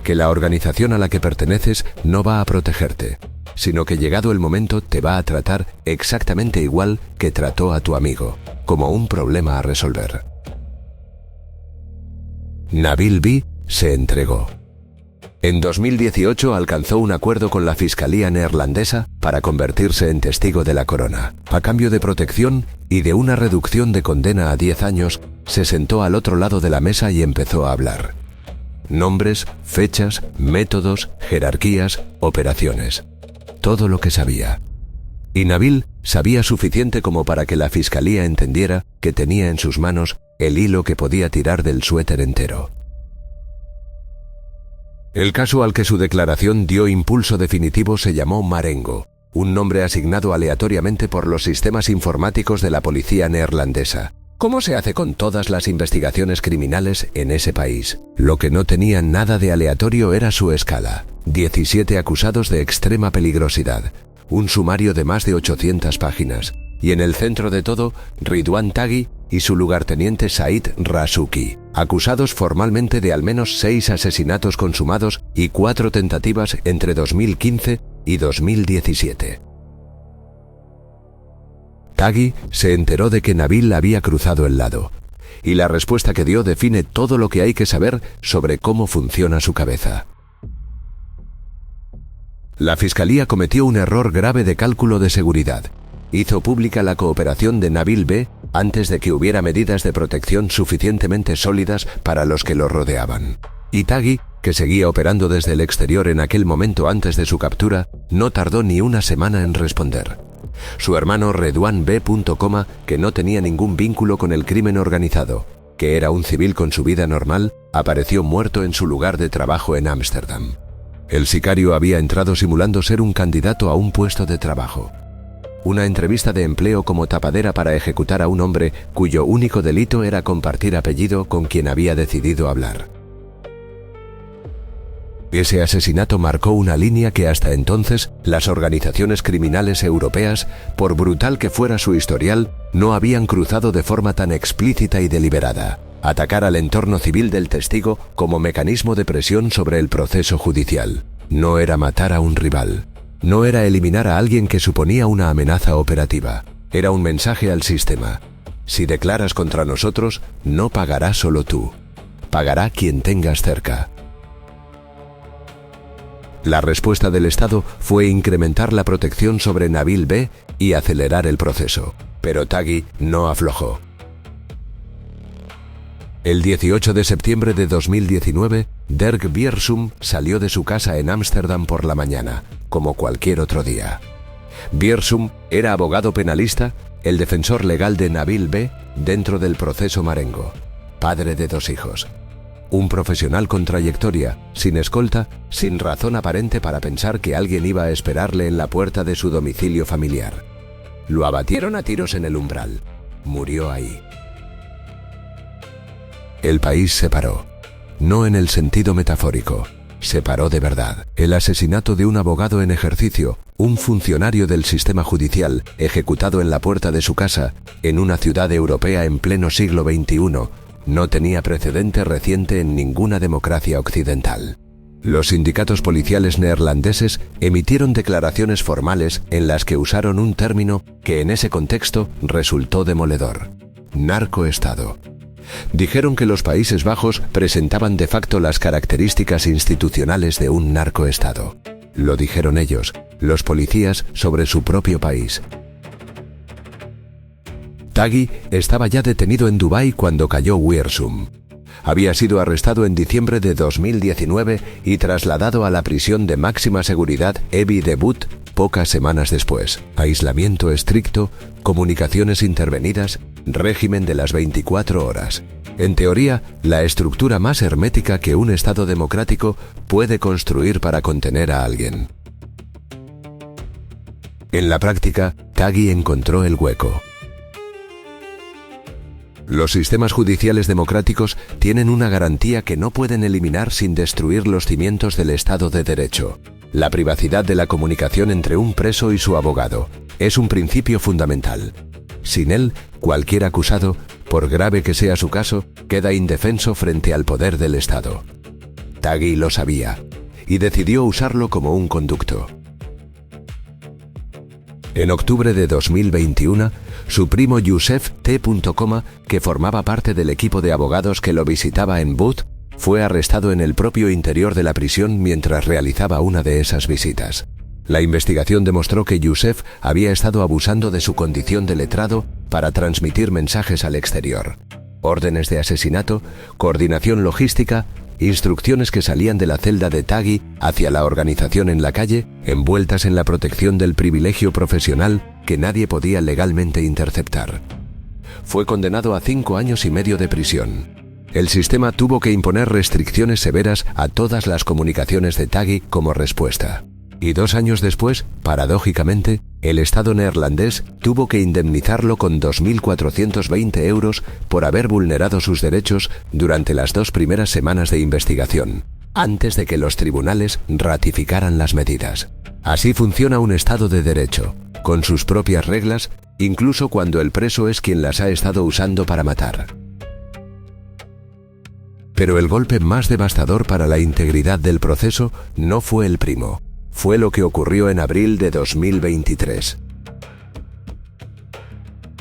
que la organización a la que perteneces no va a protegerte, sino que llegado el momento te va a tratar exactamente igual que trató a tu amigo, como un problema a resolver. Nabil B. se entregó. En 2018 alcanzó un acuerdo con la Fiscalía neerlandesa para convertirse en testigo de la corona. A cambio de protección y de una reducción de condena a 10 años, se sentó al otro lado de la mesa y empezó a hablar. Nombres, fechas, métodos, jerarquías, operaciones. Todo lo que sabía. Y Nabil sabía suficiente como para que la Fiscalía entendiera que tenía en sus manos el hilo que podía tirar del suéter entero. El caso al que su declaración dio impulso definitivo se llamó Marengo, un nombre asignado aleatoriamente por los sistemas informáticos de la policía neerlandesa. ¿Cómo se hace con todas las investigaciones criminales en ese país? Lo que no tenía nada de aleatorio era su escala. 17 acusados de extrema peligrosidad, un sumario de más de 800 páginas, y en el centro de todo, Ridwan Taghi y su lugarteniente Said Rasuki, acusados formalmente de al menos 6 asesinatos consumados y 4 tentativas entre 2015 y 2017. Taghi se enteró de que Nabil había cruzado el lado, y la respuesta que dio define todo lo que hay que saber sobre cómo funciona su cabeza. La Fiscalía cometió un error grave de cálculo de seguridad. Hizo pública la cooperación de Nabil B. antes de que hubiera medidas de protección suficientemente sólidas para los que lo rodeaban. Y Taghi, que seguía operando desde el exterior en aquel momento antes de su captura, no tardó ni una semana en responder. Su hermano Redouane B. que no tenía ningún vínculo con el crimen organizado, que era un civil con su vida normal, apareció muerto en su lugar de trabajo en Ámsterdam. El sicario había entrado simulando ser un candidato a un puesto de trabajo. Una entrevista de empleo como tapadera para ejecutar a un hombre cuyo único delito era compartir apellido con quien había decidido hablar. Ese asesinato marcó una línea que hasta entonces las organizaciones criminales europeas, por brutal que fuera su historial, no habían cruzado de forma tan explícita y deliberada. Atacar al entorno civil del testigo como mecanismo de presión sobre el proceso judicial. No era matar a un rival. No era eliminar a alguien que suponía una amenaza operativa. Era un mensaje al sistema. Si declaras contra nosotros, no pagará solo tú. Pagará quien tengas cerca. La respuesta del Estado fue incrementar la protección sobre Nabil B. y acelerar el proceso. Pero Taghi no aflojó. El 18 de septiembre de 2019, Dirk Wiersum salió de su casa en Ámsterdam por la mañana, como cualquier otro día. Wiersum era abogado penalista, el defensor legal de Nabil B. dentro del proceso Marengo, padre de 2 hijos. Un profesional con trayectoria, sin escolta, sin razón aparente para pensar que alguien iba a esperarle en la puerta de su domicilio familiar. Lo abatieron a tiros en el umbral. Murió ahí. El país se paró. No en el sentido metafórico. Se paró de verdad. El asesinato de un abogado en ejercicio, un funcionario del sistema judicial, ejecutado en la puerta de su casa, en una ciudad europea en pleno siglo XXI, no tenía precedente reciente en ninguna democracia occidental. Los sindicatos policiales neerlandeses emitieron declaraciones formales en las que usaron un término que en ese contexto resultó demoledor: narcoestado. Dijeron que los Países Bajos presentaban de facto las características institucionales de un narcoestado. Lo dijeron ellos, los policías, sobre su propio país. Taghi estaba ya detenido en Dubái cuando cayó Wiersum. Había sido arrestado en diciembre de 2019 y trasladado a la prisión de máxima seguridad Ebi Debut pocas semanas después. Aislamiento estricto, comunicaciones intervenidas, régimen de las 24 horas. En teoría, la estructura más hermética que un Estado democrático puede construir para contener a alguien. En la práctica, Taghi encontró el hueco. Los sistemas judiciales democráticos tienen una garantía que no pueden eliminar sin destruir los cimientos del Estado de Derecho. La privacidad de la comunicación entre un preso y su abogado es un principio fundamental. Sin él, cualquier acusado, por grave que sea su caso, queda indefenso frente al poder del Estado. Taghi lo sabía y decidió usarlo como un conducto. En octubre de 2021, su primo Youssef T. Coma, que formaba parte del equipo de abogados que lo visitaba en Booth, fue arrestado en el propio interior de la prisión mientras realizaba una de esas visitas. La investigación demostró que Youssef había estado abusando de su condición de letrado para transmitir mensajes al exterior. Órdenes de asesinato, coordinación logística, instrucciones que salían de la celda de Taghi hacia la organización en la calle, envueltas en la protección del privilegio profesional que nadie podía legalmente interceptar. Fue condenado a 5 años y medio de prisión. El sistema tuvo que imponer restricciones severas a todas las comunicaciones de Taghi como respuesta. Y 2 años después, paradójicamente, el Estado neerlandés tuvo que indemnizarlo con 2.420 euros por haber vulnerado sus derechos durante las 2 primeras semanas de investigación, antes de que los tribunales ratificaran las medidas. Así funciona un Estado de Derecho, con sus propias reglas, incluso cuando el preso es quien las ha estado usando para matar. Pero el golpe más devastador para la integridad del proceso no fue el primo. Fue lo que ocurrió en abril de 2023.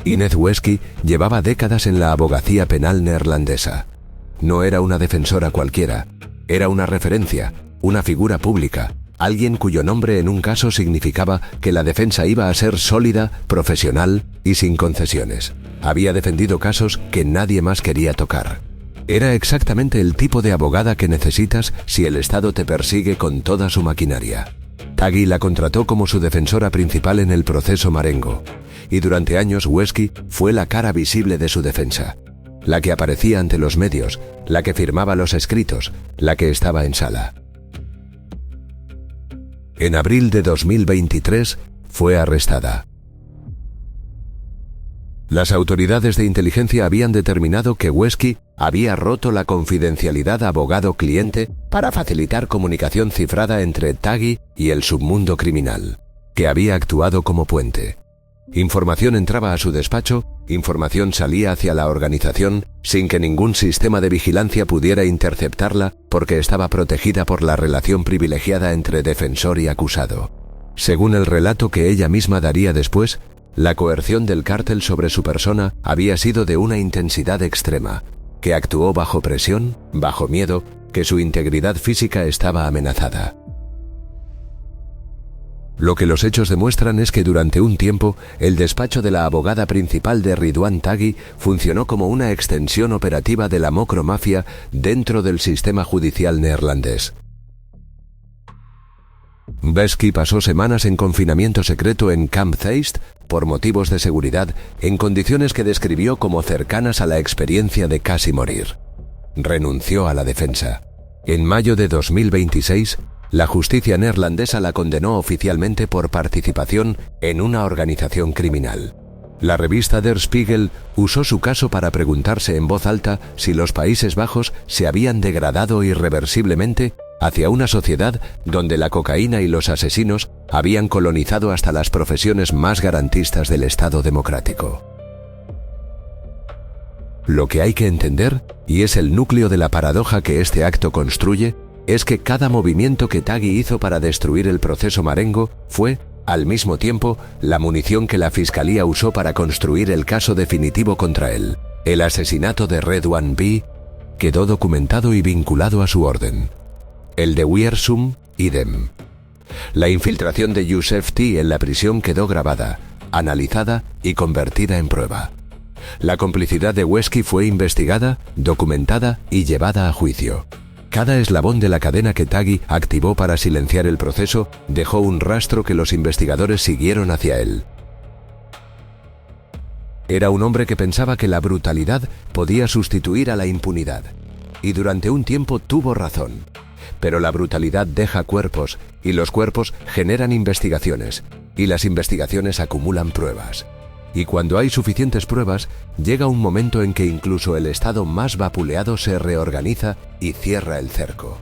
Inez Wesky llevaba décadas en la abogacía penal neerlandesa. No era una defensora cualquiera, era una referencia, una figura pública, alguien cuyo nombre en un caso significaba que la defensa iba a ser sólida, profesional y sin concesiones. Había defendido casos que nadie más quería tocar. Era exactamente el tipo de abogada que necesitas si el Estado te persigue con toda su maquinaria. Taghi la contrató como su defensora principal en el proceso Marengo, y durante años Wesky fue la cara visible de su defensa, la que aparecía ante los medios, la que firmaba los escritos, la que estaba en sala. En abril de 2023 fue arrestada. Las autoridades de inteligencia habían determinado que Wesky había roto la confidencialidad abogado-cliente para facilitar comunicación cifrada entre Taghi y el submundo criminal, que había actuado como puente. Información entraba a su despacho, información salía hacia la organización sin que ningún sistema de vigilancia pudiera interceptarla porque estaba protegida por la relación privilegiada entre defensor y acusado. Según el relato que ella misma daría después, la coerción del cártel sobre su persona había sido de una intensidad extrema, que actuó bajo presión, bajo miedo, que su integridad física estaba amenazada. Lo que los hechos demuestran es que durante un tiempo, el despacho de la abogada principal de Ridwan Taghi funcionó como una extensión operativa de la macromafia dentro del sistema judicial neerlandés. Wesky pasó semanas en confinamiento secreto en Camp Zeist por motivos de seguridad, en condiciones que describió como cercanas a la experiencia de casi morir. Renunció a la defensa. En mayo de 2026, la justicia neerlandesa la condenó oficialmente por participación en una organización criminal. La revista Der Spiegel usó su caso para preguntarse en voz alta si los Países Bajos se habían degradado irreversiblemente hacia una sociedad donde la cocaína y los asesinos habían colonizado hasta las profesiones más garantistas del Estado democrático. Lo que hay que entender, y es el núcleo de la paradoja que este acto construye, es que cada movimiento que Taghi hizo para destruir el proceso Marengo fue, al mismo tiempo, la munición que la Fiscalía usó para construir el caso definitivo contra él. El asesinato de Redouane B. quedó documentado y vinculado a su orden. El de Wiersum, idem. La infiltración de Youssef T. en la prisión quedó grabada, analizada y convertida en prueba. La complicidad de Wesky fue investigada, documentada y llevada a juicio. Cada eslabón de la cadena que Taghi activó para silenciar el proceso dejó un rastro que los investigadores siguieron hacia él. Era un hombre que pensaba que la brutalidad podía sustituir a la impunidad. Y durante un tiempo tuvo razón. Pero la brutalidad deja cuerpos, y los cuerpos generan investigaciones, y las investigaciones acumulan pruebas. Y cuando hay suficientes pruebas, llega un momento en que incluso el Estado más vapuleado se reorganiza y cierra el cerco.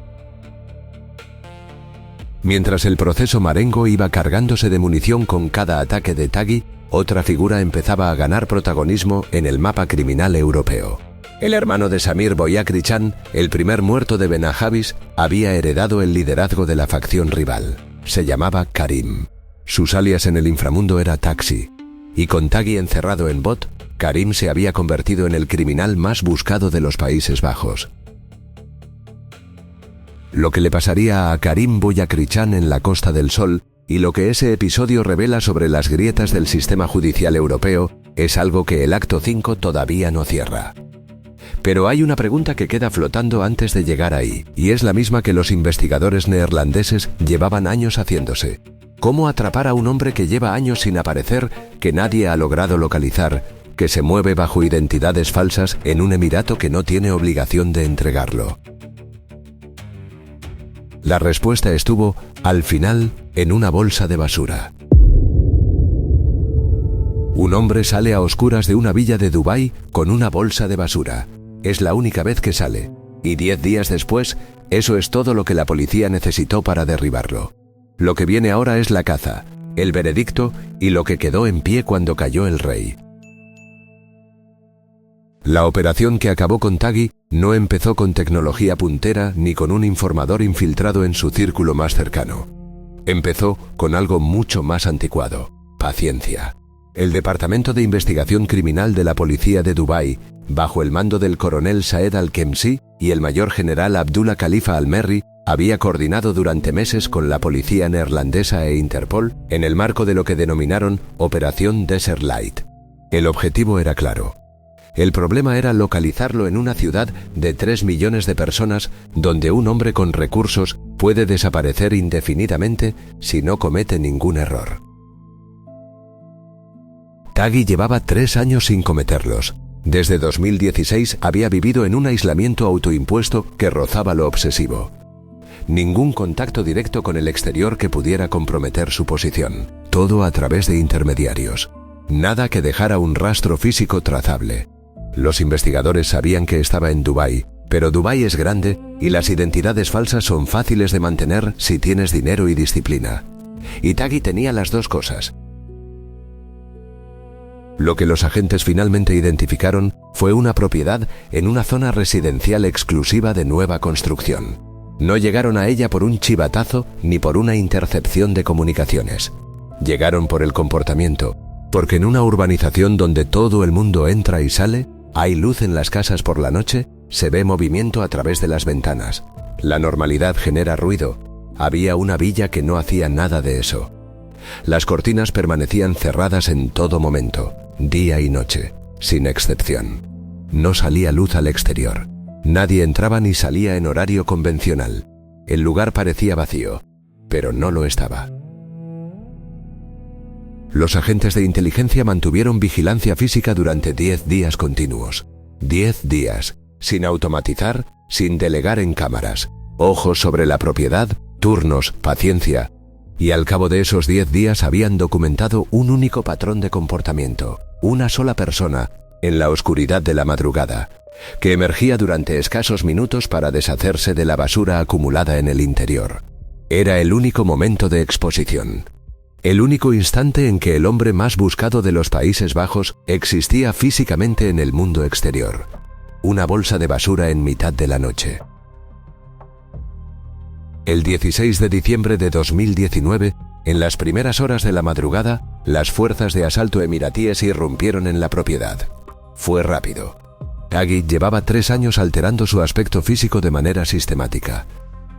Mientras el proceso Marengo iba cargándose de munición con cada ataque de Taghi, otra figura empezaba a ganar protagonismo en el mapa criminal europeo. El hermano de Samir Boyakri-Chan, el primer muerto de Benahabis, había heredado el liderazgo de la facción rival. Se llamaba Karim. Sus alias en el inframundo era Taxi, y con Taghi encerrado en Bot, Karim se había convertido en el criminal más buscado de los Países Bajos. Lo que le pasaría a Karim Bouyakrichan en la Costa del Sol y lo que ese episodio revela sobre las grietas del sistema judicial europeo es algo que el acto 5 todavía no cierra. Pero hay una pregunta que queda flotando antes de llegar ahí, y es la misma que los investigadores neerlandeses llevaban años haciéndose. ¿Cómo atrapar a un hombre que lleva años sin aparecer, que nadie ha logrado localizar, que se mueve bajo identidades falsas en un emirato que no tiene obligación de entregarlo? La respuesta estuvo, al final, en una bolsa de basura. Un hombre sale a oscuras de una villa de Dubái con una bolsa de basura. Es la única vez que sale, y 10 días después, eso es todo lo que la policía necesitó para derribarlo. Lo que viene ahora es la caza, el veredicto y lo que quedó en pie cuando cayó el rey. La operación que acabó con Taghi no empezó con tecnología puntera ni con un informador infiltrado en su círculo más cercano. Empezó con algo mucho más anticuado: paciencia. El Departamento de Investigación Criminal de la Policía de Dubái, bajo el mando del coronel Saed Al-Kemsi y el mayor general Abdullah Khalifa Al-Merri, había coordinado durante meses con la policía neerlandesa e Interpol en el marco de lo que denominaron Operación Desert Light. El objetivo era claro. El problema era localizarlo en una ciudad de 3 millones de personas donde un hombre con recursos puede desaparecer indefinidamente si no comete ningún error. Taghi llevaba 3 años sin cometerlos. Desde 2016 había vivido en un aislamiento autoimpuesto que rozaba lo obsesivo. Ningún contacto directo con el exterior que pudiera comprometer su posición. Todo a través de intermediarios. Nada que dejara un rastro físico trazable. Los investigadores sabían que estaba en Dubái, pero Dubái es grande y las identidades falsas son fáciles de mantener si tienes dinero y disciplina. Y Taghi tenía las dos cosas. Lo que los agentes finalmente identificaron fue una propiedad en una zona residencial exclusiva de nueva construcción. No llegaron a ella por un chivatazo ni por una intercepción de comunicaciones. Llegaron por el comportamiento, porque en una urbanización donde todo el mundo entra y sale, hay luz en las casas por la noche, se ve movimiento a través de las ventanas. La normalidad genera ruido. Había una villa que no hacía nada de eso. Las cortinas permanecían cerradas en todo momento, día y noche, sin excepción. No salía luz al exterior. Nadie entraba ni salía en horario convencional. El lugar parecía vacío, pero no lo estaba. Los agentes de inteligencia mantuvieron vigilancia física durante 10 días continuos. 10 días, sin automatizar, sin delegar en cámaras. Ojos sobre la propiedad, turnos, paciencia. Y al cabo de esos 10 días habían documentado un único patrón de comportamiento. Una sola persona, en la oscuridad de la madrugada, que emergía durante escasos minutos para deshacerse de la basura acumulada en el interior. Era el único momento de exposición. El único instante en que el hombre más buscado de los Países Bajos existía físicamente en el mundo exterior. Una bolsa de basura en mitad de la noche. El 16 de diciembre de 2019, en las primeras horas de la madrugada, las fuerzas de asalto emiratíes irrumpieron en la propiedad. Fue rápido. Taghi llevaba 3 años alterando su aspecto físico de manera sistemática.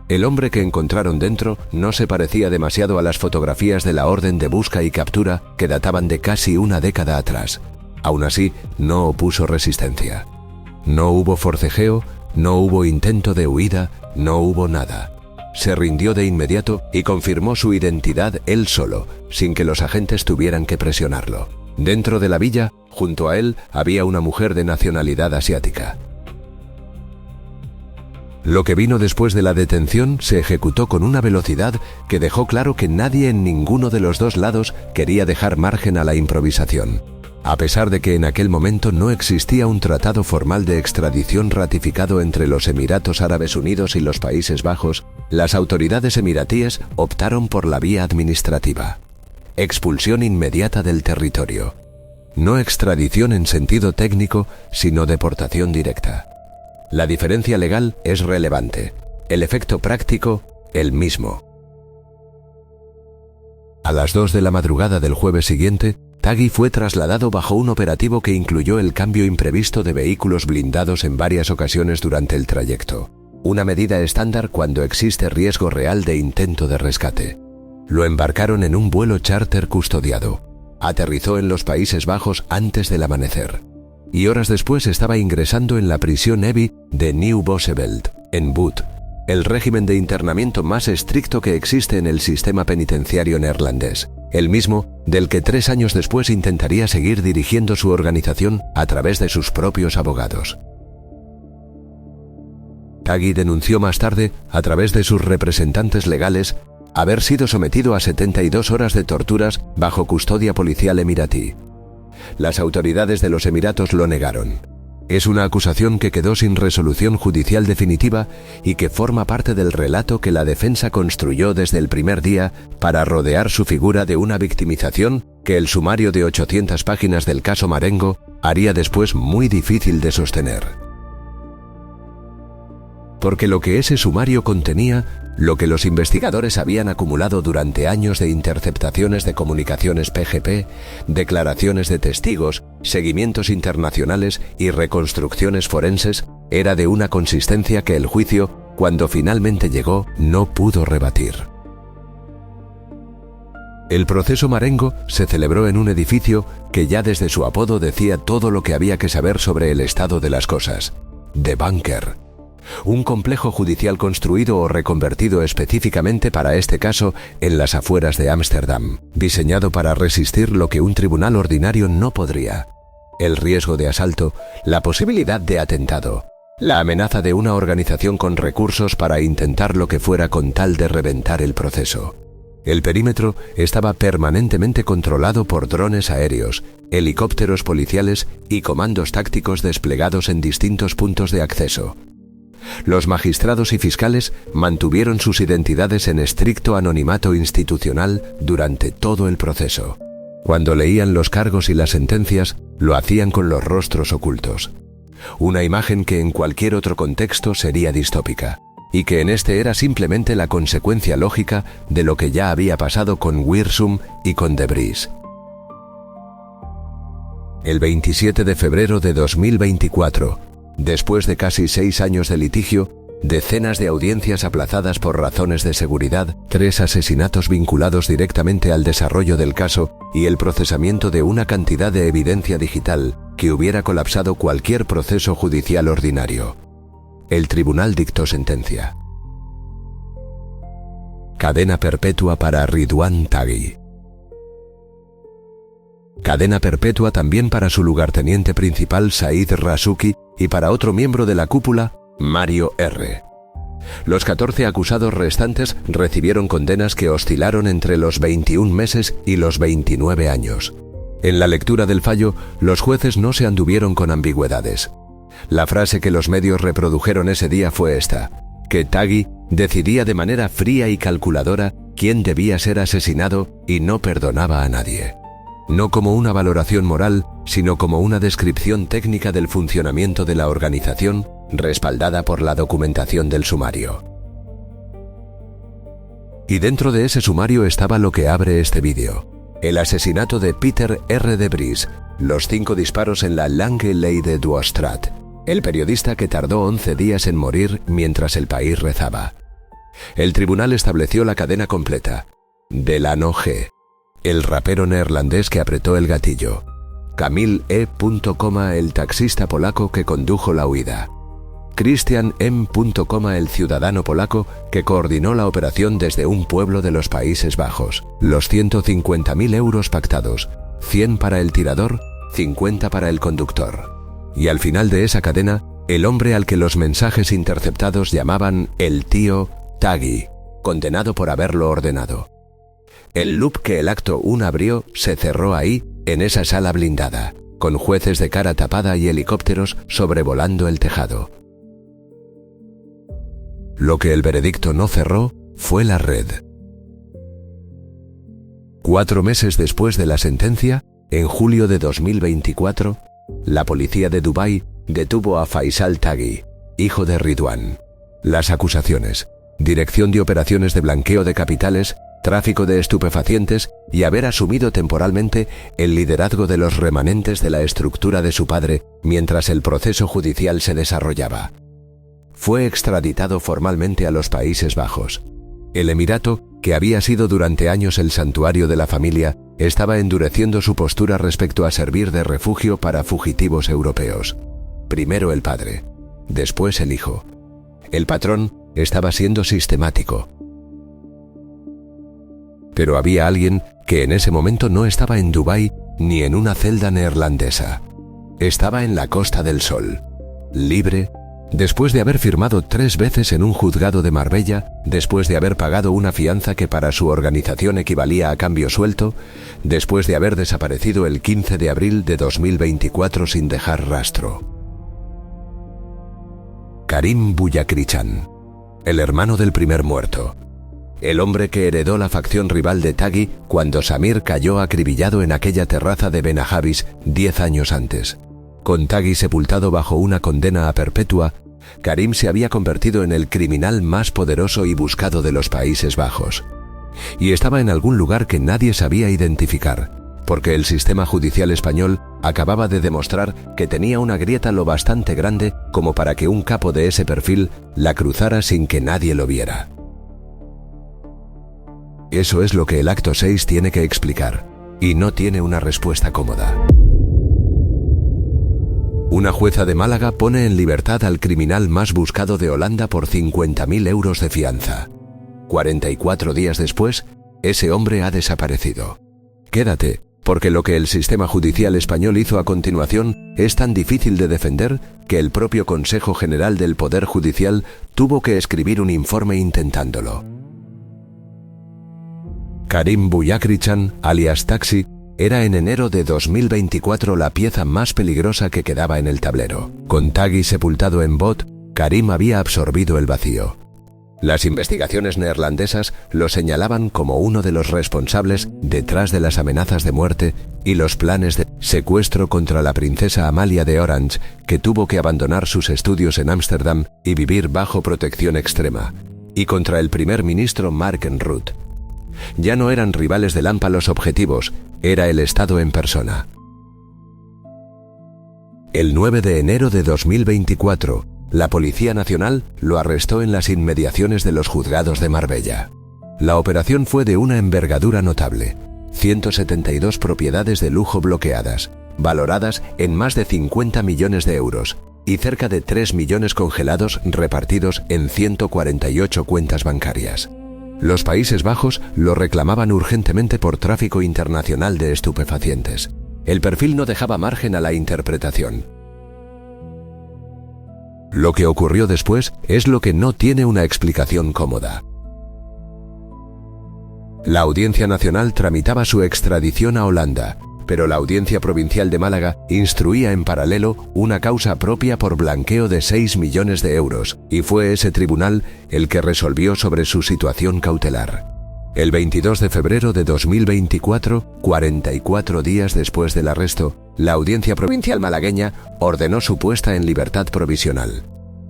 El hombre que encontraron dentro no se parecía demasiado a las fotografías de la orden de busca y captura que databan de casi una década atrás. Aún así, no opuso resistencia. No hubo forcejeo, no hubo intento de huida, no hubo nada. Se rindió de inmediato y confirmó su identidad él solo, sin que los agentes tuvieran que presionarlo. Dentro de la villa, junto a él, había una mujer de nacionalidad asiática. Lo que vino después de la detención se ejecutó con una velocidad que dejó claro que nadie en ninguno de los dos lados quería dejar margen a la improvisación. A pesar de que en aquel momento no existía un tratado formal de extradición ratificado entre los Emiratos Árabes Unidos y los Países Bajos, las autoridades emiratíes optaron por la vía administrativa. Expulsión inmediata del territorio. No extradición en sentido técnico, sino deportación directa. La diferencia legal es relevante. El efecto práctico, el mismo. A las 2 de la madrugada del jueves siguiente, Taghi fue trasladado bajo un operativo que incluyó el cambio imprevisto de vehículos blindados en varias ocasiones durante el trayecto, una medida estándar cuando existe riesgo real de intento de rescate. Lo embarcaron en un vuelo charter custodiado. Aterrizó en los Países Bajos antes del amanecer. Y horas después estaba ingresando en la prisión EBI de Nieuw Bosseveld, en Boet, el régimen de internamiento más estricto que existe en el sistema penitenciario neerlandés, el mismo del que 3 años después intentaría seguir dirigiendo su organización a través de sus propios abogados. Taghi denunció más tarde, a través de sus representantes legales, haber sido sometido a 72 horas de torturas bajo custodia policial emiratí. Las autoridades de los Emiratos lo negaron. Es una acusación que quedó sin resolución judicial definitiva y que forma parte del relato que la defensa construyó desde el primer día para rodear su figura de una victimización que el sumario de 800 páginas del caso Marengo haría después muy difícil de sostener. Porque lo que ese sumario contenía, lo que los investigadores habían acumulado durante años de interceptaciones de comunicaciones PGP, declaraciones de testigos, seguimientos internacionales y reconstrucciones forenses, era de una consistencia que el juicio, cuando finalmente llegó, no pudo rebatir. El proceso Marengo se celebró en un edificio que ya desde su apodo decía todo lo que había que saber sobre el estado de las cosas: The Bunker. Un complejo judicial construido o reconvertido específicamente para este caso en las afueras de Ámsterdam, diseñado para resistir lo que un tribunal ordinario no podría: el riesgo de asalto, la posibilidad de atentado, la amenaza de una organización con recursos para intentar lo que fuera con tal de reventar el proceso. El perímetro estaba permanentemente controlado por drones aéreos, helicópteros policiales y comandos tácticos desplegados en distintos puntos de acceso. Los magistrados y fiscales mantuvieron sus identidades en estricto anonimato institucional durante todo el proceso. Cuando leían los cargos y las sentencias, lo hacían con los rostros ocultos. Una imagen que en cualquier otro contexto sería distópica, y que en este era simplemente la consecuencia lógica de lo que ya había pasado con Wirsum y con De Vries. El 27 de febrero de 2024, después de casi 6 años de litigio, decenas de audiencias aplazadas por razones de seguridad, 3 asesinatos vinculados directamente al desarrollo del caso y el procesamiento de una cantidad de evidencia digital que hubiera colapsado cualquier proceso judicial ordinario. El tribunal dictó sentencia. Cadena perpetua para Ridwan Taghi. Cadena perpetua también para su lugarteniente principal Said Rasuki y para otro miembro de la cúpula, Mario R. Los 14 acusados restantes recibieron condenas que oscilaron entre los 21 meses y los 29 años. En la lectura del fallo, los jueces no se anduvieron con ambigüedades. La frase que los medios reprodujeron ese día fue esta: que Taghi decidía de manera fría y calculadora quién debía ser asesinado y no perdonaba a nadie. No como una valoración moral, sino como una descripción técnica del funcionamiento de la organización, respaldada por la documentación del sumario. Y dentro de ese sumario estaba lo que abre este vídeo: el asesinato de Peter R. De Vries, los 5 disparos en la Lange Leide Dwarsstraat, el periodista que tardó 11 días en morir mientras el país rezaba. El tribunal estableció la cadena completa: Delano G., el rapero neerlandés que apretó el gatillo; Kamil E. el taxista polaco que condujo la huida; Christian M. el ciudadano polaco que coordinó la operación desde un pueblo de los Países Bajos; los 150.000 euros pactados, 100 para el tirador, 50 para el conductor. Y al final de esa cadena, el hombre al que los mensajes interceptados llamaban el tío Taghi, condenado por haberlo ordenado. El loop que el acto 1 abrió se cerró ahí, en esa sala blindada, con jueces de cara tapada y helicópteros sobrevolando el tejado. Lo que el veredicto no cerró fue la red. 4 meses después de la sentencia, en julio de 2024, la policía de Dubái detuvo a Faisal Taghi, hijo de Ridwan. Las acusaciones: dirección de operaciones de blanqueo de capitales, tráfico de estupefacientes y haber asumido temporalmente el liderazgo de los remanentes de la estructura de su padre mientras el proceso judicial se desarrollaba. Fue extraditado formalmente a los Países Bajos. El emirato, que había sido durante años el santuario de la familia, estaba endureciendo su postura respecto a servir de refugio para fugitivos europeos. Primero el padre, después el hijo. El patrón estaba siendo sistemático. Pero había alguien que en ese momento no estaba en Dubái ni en una celda neerlandesa. Estaba en la Costa del Sol, libre, después de haber firmado 3 veces en un juzgado de Marbella, después de haber pagado una fianza que para su organización equivalía a cambio suelto, después de haber desaparecido el 15 de abril de 2024 sin dejar rastro. Karim Bouyakrichan, el hermano del primer muerto. El hombre que heredó la facción rival de Taghi cuando Samir cayó acribillado en aquella terraza de Benahavis 10 años antes. Con Taghi sepultado bajo una condena a perpetua, Karim se había convertido en el criminal más poderoso y buscado de los Países Bajos. Y estaba en algún lugar que nadie sabía identificar, porque el sistema judicial español acababa de demostrar que tenía una grieta lo bastante grande como para que un capo de ese perfil la cruzara sin que nadie lo viera. Eso es lo que el acto 6 tiene que explicar, y no tiene una respuesta cómoda. Una jueza de Málaga pone en libertad al criminal más buscado de Holanda por 50.000 euros de fianza. 44 días después, ese hombre ha desaparecido. Quédate, porque lo que el sistema judicial español hizo a continuación es tan difícil de defender que el propio Consejo General del Poder Judicial tuvo que escribir un informe intentándolo. Karim Bouyakrichan, alias Taxi, era en enero de 2024 la pieza más peligrosa que quedaba en el tablero. Con Taghi sepultado en Bot, Karim había absorbido el vacío. Las investigaciones neerlandesas lo señalaban como uno de los responsables detrás de las amenazas de muerte y los planes de secuestro contra la princesa Amalia de Orange, que tuvo que abandonar sus estudios en Ámsterdam y vivir bajo protección extrema, y contra el primer ministro Mark Rutte. Ya no eran rivales de Lampa los objetivos, era el Estado en persona. El 9 de enero de 2024, la Policía Nacional lo arrestó en las inmediaciones de los juzgados de Marbella. La operación fue de una envergadura notable: 172 propiedades de lujo bloqueadas, valoradas en más de 50 millones de euros, y cerca de 3 millones congelados repartidos en 148 cuentas bancarias. Los Países Bajos lo reclamaban urgentemente por tráfico internacional de estupefacientes. El perfil no dejaba margen a la interpretación. Lo que ocurrió después es lo que no tiene una explicación cómoda. La Audiencia Nacional tramitaba su extradición a Holanda, pero la Audiencia Provincial de Málaga instruía en paralelo una causa propia por blanqueo de 6 millones de euros, y fue ese tribunal el que resolvió sobre su situación cautelar. El 22 de febrero de 2024, 44 días después del arresto, la Audiencia Provincial malagueña ordenó su puesta en libertad provisional.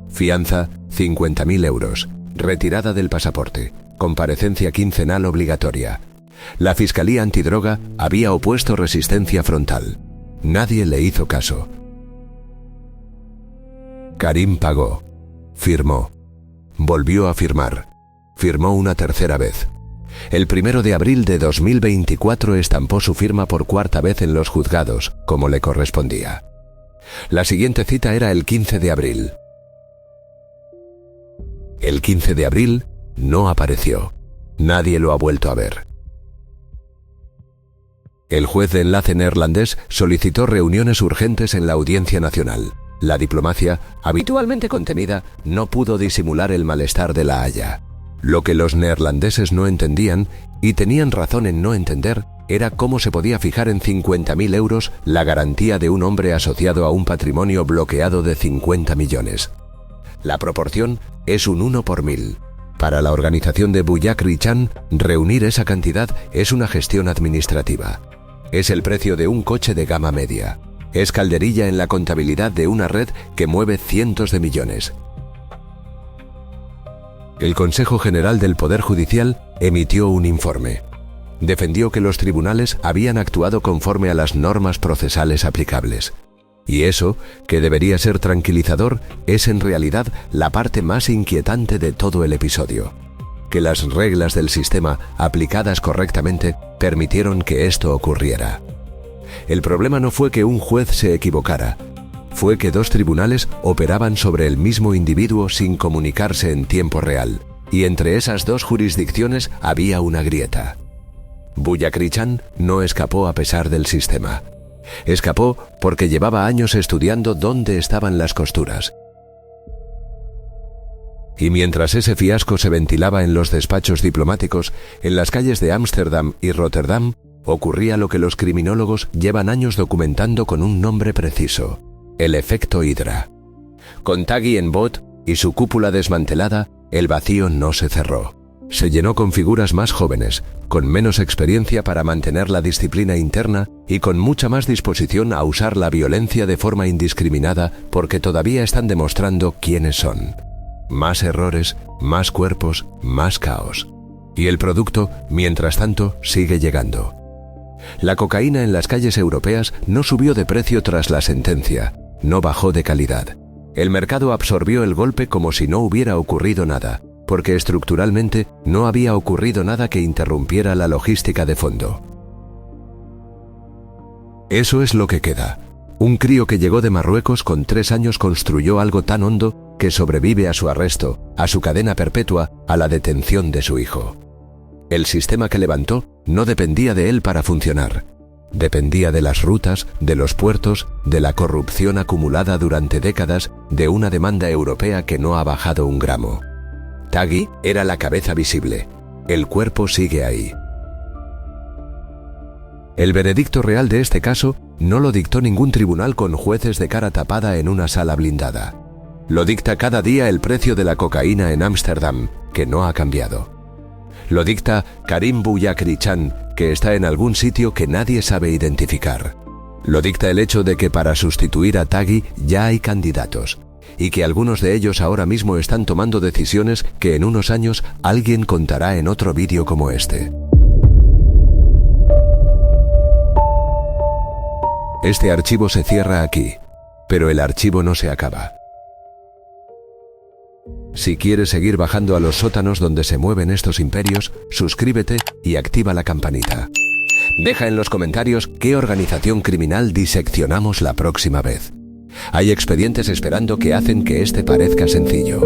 Fianza, 50.000 euros. Retirada del pasaporte. Comparecencia quincenal obligatoria. La Fiscalía Antidroga había opuesto resistencia frontal. Nadie le hizo caso. Karim pagó. Firmó. Volvió a firmar. Firmó una tercera vez. El 1 de abril de 2024 estampó su firma por cuarta vez en los juzgados, como le correspondía. La siguiente cita era el 15 de abril. El 15 de abril no apareció. Nadie lo ha vuelto a ver. El juez de enlace neerlandés solicitó reuniones urgentes en la Audiencia Nacional. La diplomacia, habitualmente contenida, no pudo disimular el malestar de La Haya. Lo que los neerlandeses no entendían, y tenían razón en no entender, era cómo se podía fijar en 50.000 euros la garantía de un hombre asociado a un patrimonio bloqueado de 50 millones. La proporción es un 1 por 1000. Para la organización de Bouyakrichan, reunir esa cantidad es una gestión administrativa. Es el precio de un coche de gama media. Es calderilla en la contabilidad de una red que mueve cientos de millones. El Consejo General del Poder Judicial emitió un informe. Defendió que los tribunales habían actuado conforme a las normas procesales aplicables. Y eso, que debería ser tranquilizador, es en realidad la parte más inquietante de todo el episodio. Que las reglas del sistema, aplicadas correctamente, permitieron que esto ocurriera. El problema no fue que un juez se equivocara, fue que dos tribunales operaban sobre el mismo individuo sin comunicarse en tiempo real, y entre esas dos jurisdicciones había una grieta. Bullakrichan no escapó a pesar del sistema. Escapó porque llevaba años estudiando dónde estaban las costuras. Y mientras ese fiasco se ventilaba en los despachos diplomáticos, en las calles de Ámsterdam y Rotterdam, ocurría lo que los criminólogos llevan años documentando con un nombre preciso: el efecto Hydra. Con Taghi en bot y su cúpula desmantelada, el vacío no se cerró. Se llenó con figuras más jóvenes, con menos experiencia para mantener la disciplina interna y con mucha más disposición a usar la violencia de forma indiscriminada porque todavía están demostrando quiénes son. Más errores, más cuerpos, más caos. Y el producto, mientras tanto, sigue llegando. La cocaína en las calles europeas no subió de precio tras la sentencia, no bajó de calidad. El mercado absorbió el golpe como si no hubiera ocurrido nada, porque estructuralmente no había ocurrido nada que interrumpiera la logística de fondo. Eso es lo que queda. Un crío que llegó de Marruecos con 3 años construyó algo tan hondo que sobrevive a su arresto, a su cadena perpetua, a la detención de su hijo. El sistema que levantó no dependía de él para funcionar. Dependía de las rutas, de los puertos, de la corrupción acumulada durante décadas, de una demanda europea que no ha bajado un gramo. Taghi era la cabeza visible. El cuerpo sigue ahí. El veredicto real de este caso no lo dictó ningún tribunal con jueces de cara tapada en una sala blindada. Lo dicta cada día el precio de la cocaína en Ámsterdam, que no ha cambiado. Lo dicta Karim Bullakrichan, que está en algún sitio que nadie sabe identificar. Lo dicta el hecho de que para sustituir a Taghi ya hay candidatos, y que algunos de ellos ahora mismo están tomando decisiones que en unos años alguien contará en otro vídeo como este. Este archivo se cierra aquí, pero el archivo no se acaba. Si quieres seguir bajando a los sótanos donde se mueven estos imperios, suscríbete y activa la campanita. Deja en los comentarios qué organización criminal diseccionamos la próxima vez. Hay expedientes esperando que hacen que este parezca sencillo.